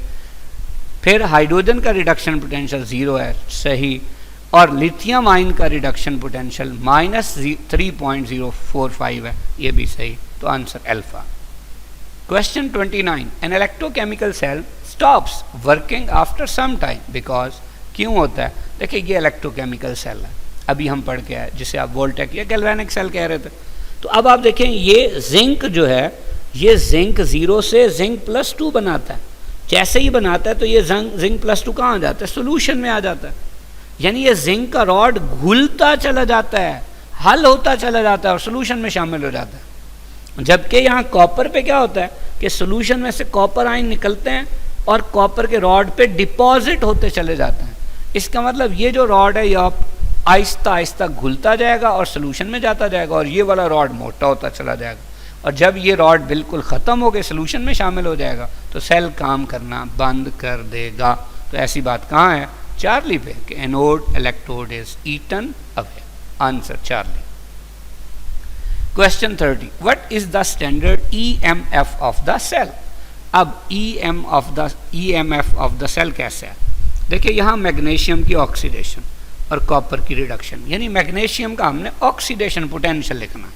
A: फिर हाइड्रोजन का रिडक्शन पोटेंशियल 0 है, सही। और लिथियम आयन का रिडक्शन पोटेंशियल -3.045 है, ये भी सही। तो answer alpha. Question 29. An electrochemical cell stops working after some time because, क्यों होता है? देखिए ये इलेक्ट्रोकेमिकल सेल है, अभी हम पढ़ के आए, जिसे आप वोल्टेक या गैल्वेनिक सेल कह रहे थे। तो अब आप देखें ये जिंक जो है, ये जिंक 0 से जिंक +2 बनाता है। जैसे ही बनाता है तो ये जिंक +2 कहाँ आ जाता है? सोल्यूशन में आ जाता है। यानी ये जिंक का रॉड घुलता चला जाता है, हल होता चला जाता है और सोल्यूशन में शामिल हो जाता है। जबकि यहाँ कॉपर पे क्या होता है कि सोल्यूशन में से कॉपर आयन निकलते हैं और कॉपर के रॉड पे डिपॉजिट होते चले जाते हैं। इसका मतलब ये जो रॉड है यह आहिस्ता आहिस्ता घुलता जाएगा और सोल्यूशन में जाता जाएगा, और ये वाला रॉड मोटा होता चला जाएगा, और जब ये रॉड बिल्कुल ख़त्म हो गए सोल्यूशन में शामिल हो जाएगा तो सेल काम करना बंद कर देगा। तो ऐसी बात कहाँ है? चार्ली पे, कि anode electrode is eaten away. Answer Charlie. Question 30. What is the standard EMF of the cell? अब EMF ऑफ द सेल कैसे है? देखिए यहाँ मैग्नीशियम की ऑक्सीडेशन और कॉपर की रिडक्शन, यानी मैग्नीशियम का हमने ऑक्सीडेशन पोटेंशियल लिखना।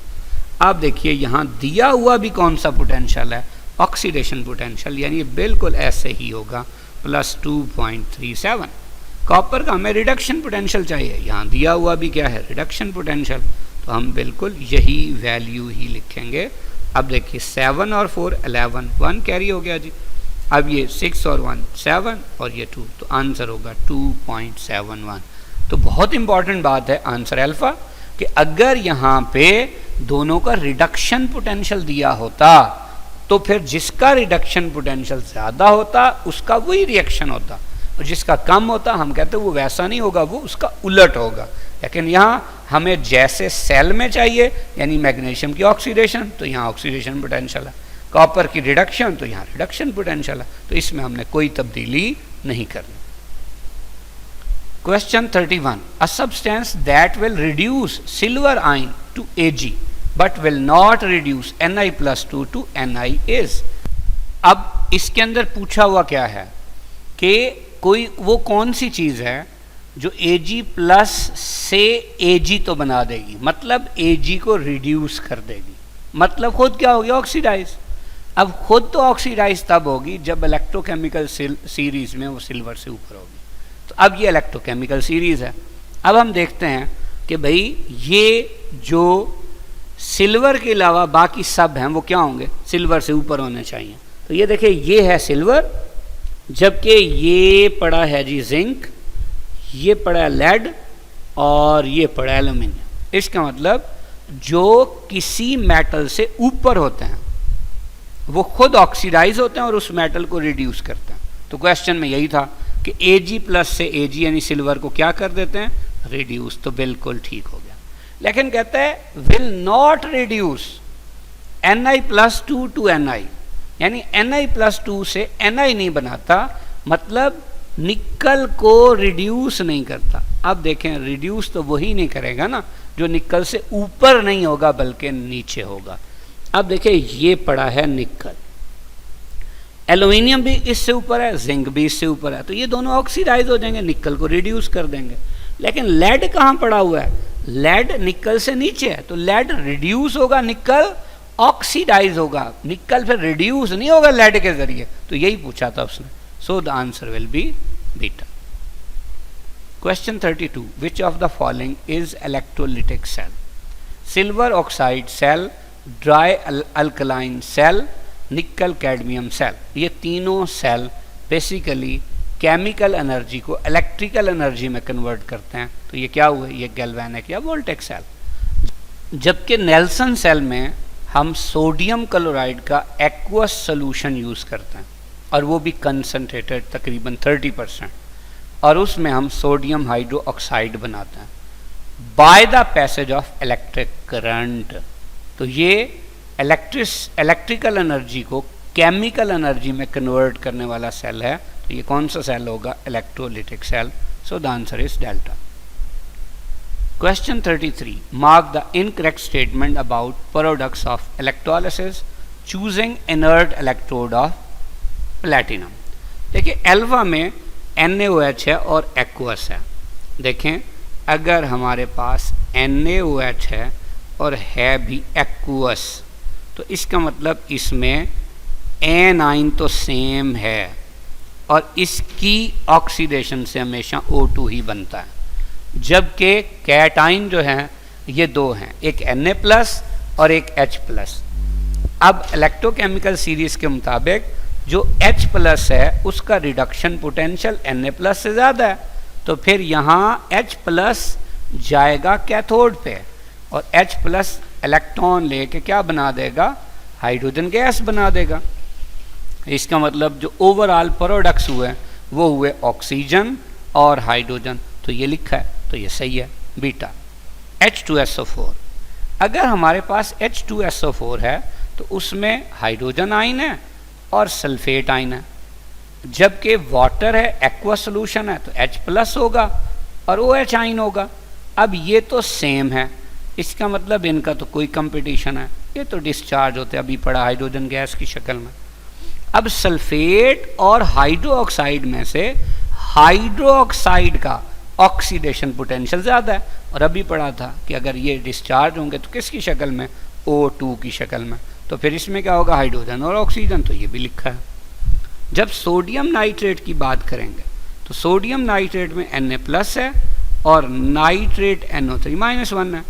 A: आप देखिए यहाँ दिया हुआ भी कौन सा पोटेंशियल है? ऑक्सीडेशन पोटेंशियल, यानी बिल्कुल ऐसे ही होगा +2.37। कॉपर का हमें रिडक्शन पोटेंशियल चाहिए, यहाँ दिया हुआ भी क्या है? रिडक्शन पोटेंशियल, तो हम बिल्कुल यही वैल्यू ही लिखेंगे। अब देखिए 7 और 4 11, 1 कैरी हो गया जी। अब ये 6 और 1 7 और ये 2, तो आंसर होगा 2.71। तो बहुत इंपॉर्टेंट बात है आंसर अल्फा, कि अगर यहाँ पे दोनों का रिडक्शन पोटेंशियल दिया होता तो फिर जिसका रिडक्शन पोटेंशियल ज़्यादा होता उसका वही रिएक्शन होता, और जिसका कम होता हम कहते वो वैसा नहीं होगा, वो उसका उलट होगा। लेकिन यहाँ हमें जैसे सेल में चाहिए, यानी मैग्नीशियम की ऑक्सीडेशन, तो यहाँ ऑक्सीडेशन पोटेंशियल है, कॉपर की रिडक्शन, तो यहाँ रिडक्शन पोटेंशियल है, तो इसमें हमने कोई तब्दीली नहीं करनी। Question 31. A substance that will reduce silver ion to Ag but will not reduce Ni+2 to Ni is. अब इसके अंदर पूछा हुआ क्या है कि कोई वो कौन सी चीज़ है जो Ag+ से Ag तो बना देगी, मतलब Ag को रिड्यूस कर देगी, मतलब खुद क्या होगी? ऑक्सीडाइज। अब खुद तो ऑक्सीडाइज तब होगी जब इलेक्ट्रोकेमिकल सीरीज में वो सिल्वर से ऊपर होगी। तो अब ये इलेक्ट्रोकेमिकल सीरीज़ है। अब हम देखते हैं कि भाई ये जो सिल्वर के अलावा बाकी सब हैं वो क्या होंगे? सिल्वर से ऊपर होने चाहिए। तो ये देखिए ये है सिल्वर, जबकि ये पड़ा है जी जिंक, ये पड़ा है लेड और ये पड़ा है एल्यूमिनियम। इसका मतलब जो किसी मेटल से ऊपर होते हैं वो खुद ऑक्सीडाइज होते हैं और उस मेटल को रिड्यूस करते हैं। तो क्वेश्चन में यही था कि Ag+ से Ag यानी सिल्वर को क्या कर देते हैं? रिड्यूस। तो बिल्कुल ठीक हो गया। लेकिन कहते हैं will not reduce, Ni+2 to Ni, यानी Ni+2 से Ni नहीं बनाता, मतलब निकल को रिड्यूस नहीं करता। अब देखें, रिड्यूस तो वही नहीं करेगा ना जो निकल से ऊपर नहीं होगा बल्कि नीचे होगा। अब देखें, ये पड़ा है निकल, एल्यूमिनियम भी इससे ऊपर है, जिंक भी इससे ऊपर है, तो ये दोनों ऑक्सीडाइज हो जाएंगे, निकल को रिड्यूस कर देंगे। लेकिन लेड कहाँ पड़ा हुआ है? लेड निकल से नीचे है, तो लेड रिड्यूस होगा, निकल ऑक्सीडाइज होगा, निकल फिर रिड्यूस नहीं होगा लेड के जरिए। तो यही पूछा था उसने। So the answer will be Beta. Question 32, which of the following is electrolytic cell? Silver oxide cell, dry alkaline cell, nickel cadmium cell. ये तीनों सेल बेसिकली केमिकल एनर्जी को इलेक्ट्रिकल एनर्जी में कन्वर्ट करते हैं। तो ये क्या हुए? ये गैल्वेनिक या वोल्टेक सेल। जबकि नेल्सन सेल में हम सोडियम क्लोराइड का एक्वस सोल्यूशन यूज़ करते हैं, और वो भी कंसनट्रेटेड तकरीबन 30%, और उसमें हम सोडियम हाइड्रो ऑक्साइड बनाते हैं by the passage of electric current. तो ये इलेक्ट्रिकल एनर्जी को केमिकल एनर्जी में कन्वर्ट करने वाला सेल है। तो ये कौन सा सेल होगा? Electrolytic cell. So the answer is delta. Question 33, mark the incorrect statement about products of electrolysis choosing inert electrode of platinum. देखिए, एल्वा में NaOH है और एक्वस है। देखें, अगर हमारे पास NaOH है और है भी एक्वस, तो इसका मतलब इसमें एनाइन तो सेम है, और इसकी ऑक्सीडेशन से हमेशा O2 ही बनता है। जबकि कैटाइन जो है ये दो हैं, एक Na+ और एक H+। अब इलेक्ट्रोकेमिकल सीरीज के मुताबिक जो H+ है उसका रिडक्शन पोटेंशियल Na+ से ज़्यादा है, तो फिर यहाँ H+ जाएगा कैथोड पे, और H+ इलेक्ट्रॉन लेके क्या बना देगा? हाइड्रोजन गैस बना देगा। इसका मतलब जो ओवरऑल प्रोडक्ट्स हुए वो हुए ऑक्सीजन और हाइड्रोजन। तो ये लिखा है, तो ये सही है, बीटा। H2SO4, अगर हमारे पास H2SO4 है तो उसमें हाइड्रोजन आयन है और सल्फेट आयन है, जबकि वाटर है, एक्वा सोल्यूशन है, तो H+ होगा और OH आयन होगा। अब ये तो सेम है, इसका मतलब इनका तो कोई कंपटीशन है, ये तो डिस्चार्ज होते अभी पड़ा हाइड्रोजन गैस की शक्ल में। अब सल्फेट और हाइड्रो ऑक्साइड में से हाइड्रो ऑक्साइड का ऑक्सीडेशन पोटेंशियल ज़्यादा है, और अभी पढ़ा था कि अगर ये डिस्चार्ज होंगे तो किसकी शक्ल में? O2 की शक्ल में। तो फिर इसमें क्या होगा? हाइड्रोजन और ऑक्सीजन। तो ये भी लिखा है। जब सोडियम नाइट्रेट की बात करेंगे तो सोडियम नाइट्रेट में Na+ है और नाइट्रेट NO3-1 है,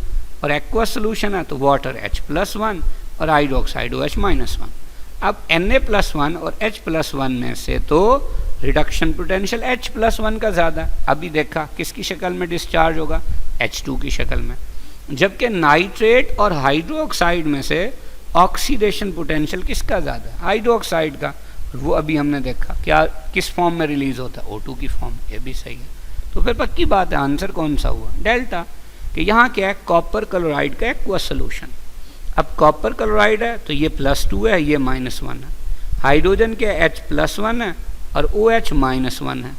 A: और एक्वा सोल्यूशन है तो वाटर H+1 और हाइड्रोक्साइड OH-1। अब Na+1 और H+1 में से तो रिडक्शन पोटेंशियल H+1 का ज़्यादा है। अभी देखा किसकी शक्ल में डिस्चार्ज होगा? H2 की शक्ल में। जबकि नाइट्रेट और हाइड्रोक्साइड में से ऑक्सीडेशन पोटेंशियल किसका ज़्यादा है? हाइड्रोक्साइड का। वो अभी हमने देखा क्या किस फॉर्म में रिलीज होता है? O2 की फॉर्म। ये भी सही है। तो फिर पक्की बात है, आंसर कौन सा हुआ? डेल्टा। कि यहाँ क्या है? कॉपर क्लोराइड का एक्वस सोल्यूशन। अब कॉपर क्लोराइड है तो ये +2 है, ये -1 है। हाइड्रोजन के H+1 है और OH-1 है।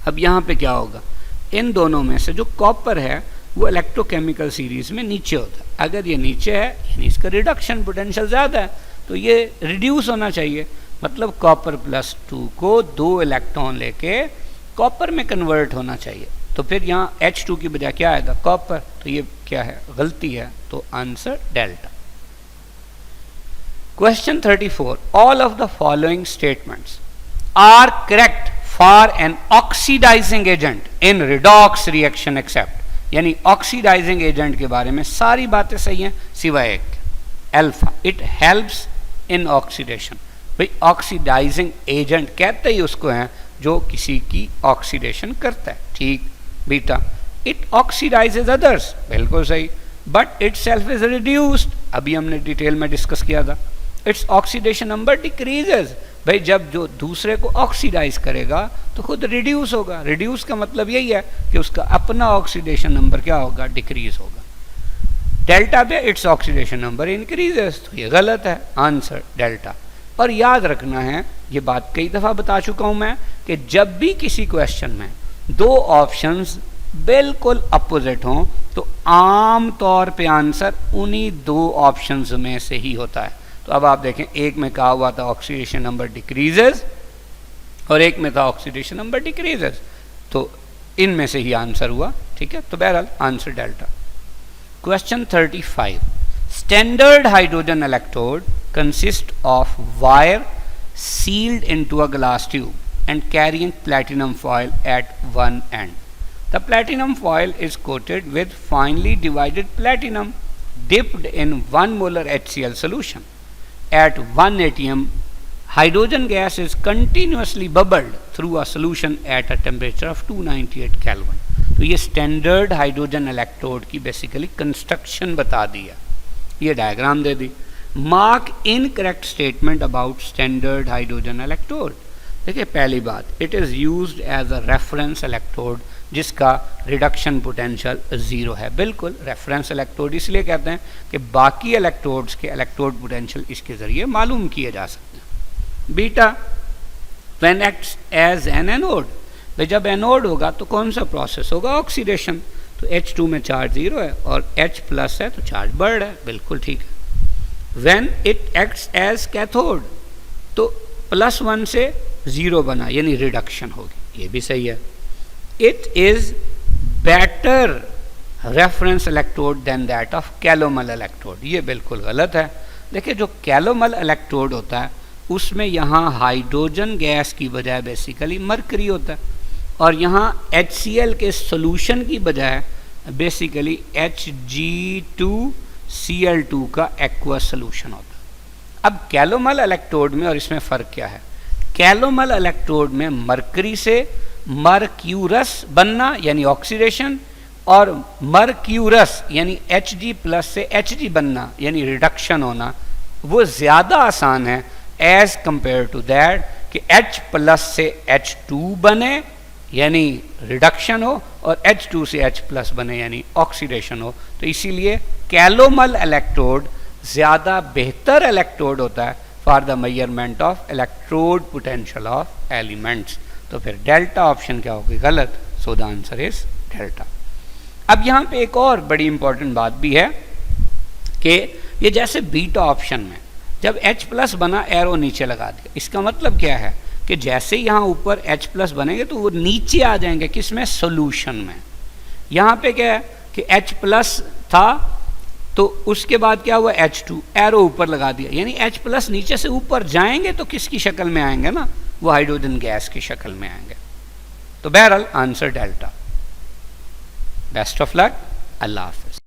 A: अब यहाँ पे क्या होगा? इन दोनों में से जो कॉपर है वो इलेक्ट्रोकेमिकल सीरीज में नीचे होता है। अगर ये नीचे है यानी इसका रिडक्शन पोटेंशियल ज़्यादा है, तो ये रिड्यूस होना चाहिए। मतलब कॉपर +2 को 2 इलेक्ट्रॉन लेके कॉपर में कन्वर्ट होना चाहिए। तो फिर यहाँ H2 की बजाय क्या आएगा? कॉपर। तो ये क्या है? गलती है। तो answer Delta. Question 34, all of the following statements are correct for an oxidising agent in redox reaction except. यानी ऑक्सीडाइजिंग एजेंट के बारे में सारी बातें सही हैं सिवाय एक, Alpha. It helps in oxidation. भाई ऑक्सीडाइजिंग एजेंट कहते ही उसको हैं जो किसी की ऑक्सीडेशन करता है, ठीक। बीटा, इट ऑक्सीडाइजेज अदर्स, बिल्कुल सही। But it self is reduced, अभी हमने डिटेल में डिस्कस किया था। इट्स ऑक्सीडेशन नंबर डिक्रीजेज, भाई जब जो दूसरे को ऑक्सीडाइज करेगा तो खुद रिड्यूस होगा। रिड्यूस का मतलब यही है कि उसका अपना ऑक्सीडेशन नंबर क्या होगा? डिक्रीज होगा। डेल्टा पे इट्स ऑक्सीडेशन नंबर इंक्रीजेस, तो ये गलत है, आंसर डेल्टा। और याद रखना है, ये बात कई दफ़ा बता चुका हूं मैं, कि जब भी किसी क्वेश्चन में दो ऑप्शंस बिल्कुल अपोजिट हों तो आम तौर पे आंसर उन्हीं दो ऑप्शंस में से ही होता है। तो अब आप देखें, एक में कहा हुआ था ऑक्सीडेशन नंबर डिक्रीजेस और एक में था ऑक्सीडेशन नंबर डिक्रीजेस, तो इनमें से ही आंसर हुआ, ठीक है। तो बहरहाल answer Delta. Question 35, standard hydrogen electrode consist of wire sealed into a glass tube and carrying platinum foil at one end. The platinum foil is coated with finely divided platinum dipped in 1 molar HCl solution. At 1 atm, hydrogen gas is continuously bubbled through a solution at a temperature of 298 Kelvin. तो ये standard hydrogen electrode की basically construction बता दिया, ये diagram दे दी। Mark incorrect statement about standard hydrogen electrode. देखिए पहली बात, it is used as a reference electrode जिसका रिडक्शन पोटेंशियल ज़ीरो है। बिल्कुल, रेफरेंस इलेक्ट्रोड इसलिए कहते हैं कि बाकी इलेक्ट्रोड्स के इलेक्ट्रोड पोटेंशियल इसके ज़रिए मालूम किए जा सकते हैं। Beta, when acts as an anode, भाई जब एनोड होगा तो कौन सा प्रोसेस होगा, ऑक्सीडेशन। तो H2 में चार्ज ज़ीरो है और H प्लस है तो चार्ज बढ़ रहा है, बिल्कुल ठीक है। When it acts as cathode, तो +1 से 0 बना, यानी रिडक्शन होगी, ये भी सही है। It is better reference electrode than that of calomel electrode, ये बिल्कुल गलत है। देखिए जो कैलोमल इलेक्ट्रोड होता है उसमें यहाँ हाइड्रोजन गैस की बजाय बेसिकली मरकरी होता है और यहाँ HCl के सोल्यूशन की बजाय बेसिकली Hg2Cl2 का एक्वस सोल्यूशन होता है। अब कैलोमल इलेक्ट्रोड में और इसमें फ़र्क क्या है, कैलोमल इलेक्ट्रोड में मरकरी से मरक्यूरस बनना यानी ऑक्सीडेशन और मरक्यूरस यानी Hg प्लस से Hg बनना यानी रिडक्शन होना वो ज़्यादा आसान है एज कंपेयर टू दैट कि H प्लस से H2 बने यानी रिडक्शन हो और H2 से H प्लस बने यानी ऑक्सीडेशन हो। तो इसीलिए कैलोमल इलेक्ट्रोड ज़्यादा बेहतर इलेक्ट्रोड होता है for the measurement of electrode potential of elements. तो फिर डेल्टा ऑप्शन क्या होगी, गलत। सो द आंसर इज डेल्टा। अब यहाँ पे एक और बड़ी इंपॉर्टेंट बात भी है कि ये जैसे बीटा ऑप्शन में जब H प्लस बना एरो नीचे लगा दिया, इसका मतलब क्या है कि जैसे यहाँ ऊपर H प्लस बनेंगे तो वो नीचे आ जाएंगे, किसमें, सोल्यूशन में। यहाँ पे क्या है कि H प्लस था तो उसके बाद क्या हुआ, H2 एरो ऊपर लगा दिया, यानी H प्लस नीचे से ऊपर जाएंगे तो किसकी शक्ल में आएंगे ना, वो हाइड्रोजन गैस की शक्ल में आएंगे। तो बहरहाल answer delta. Best of luck, Allah Hafiz.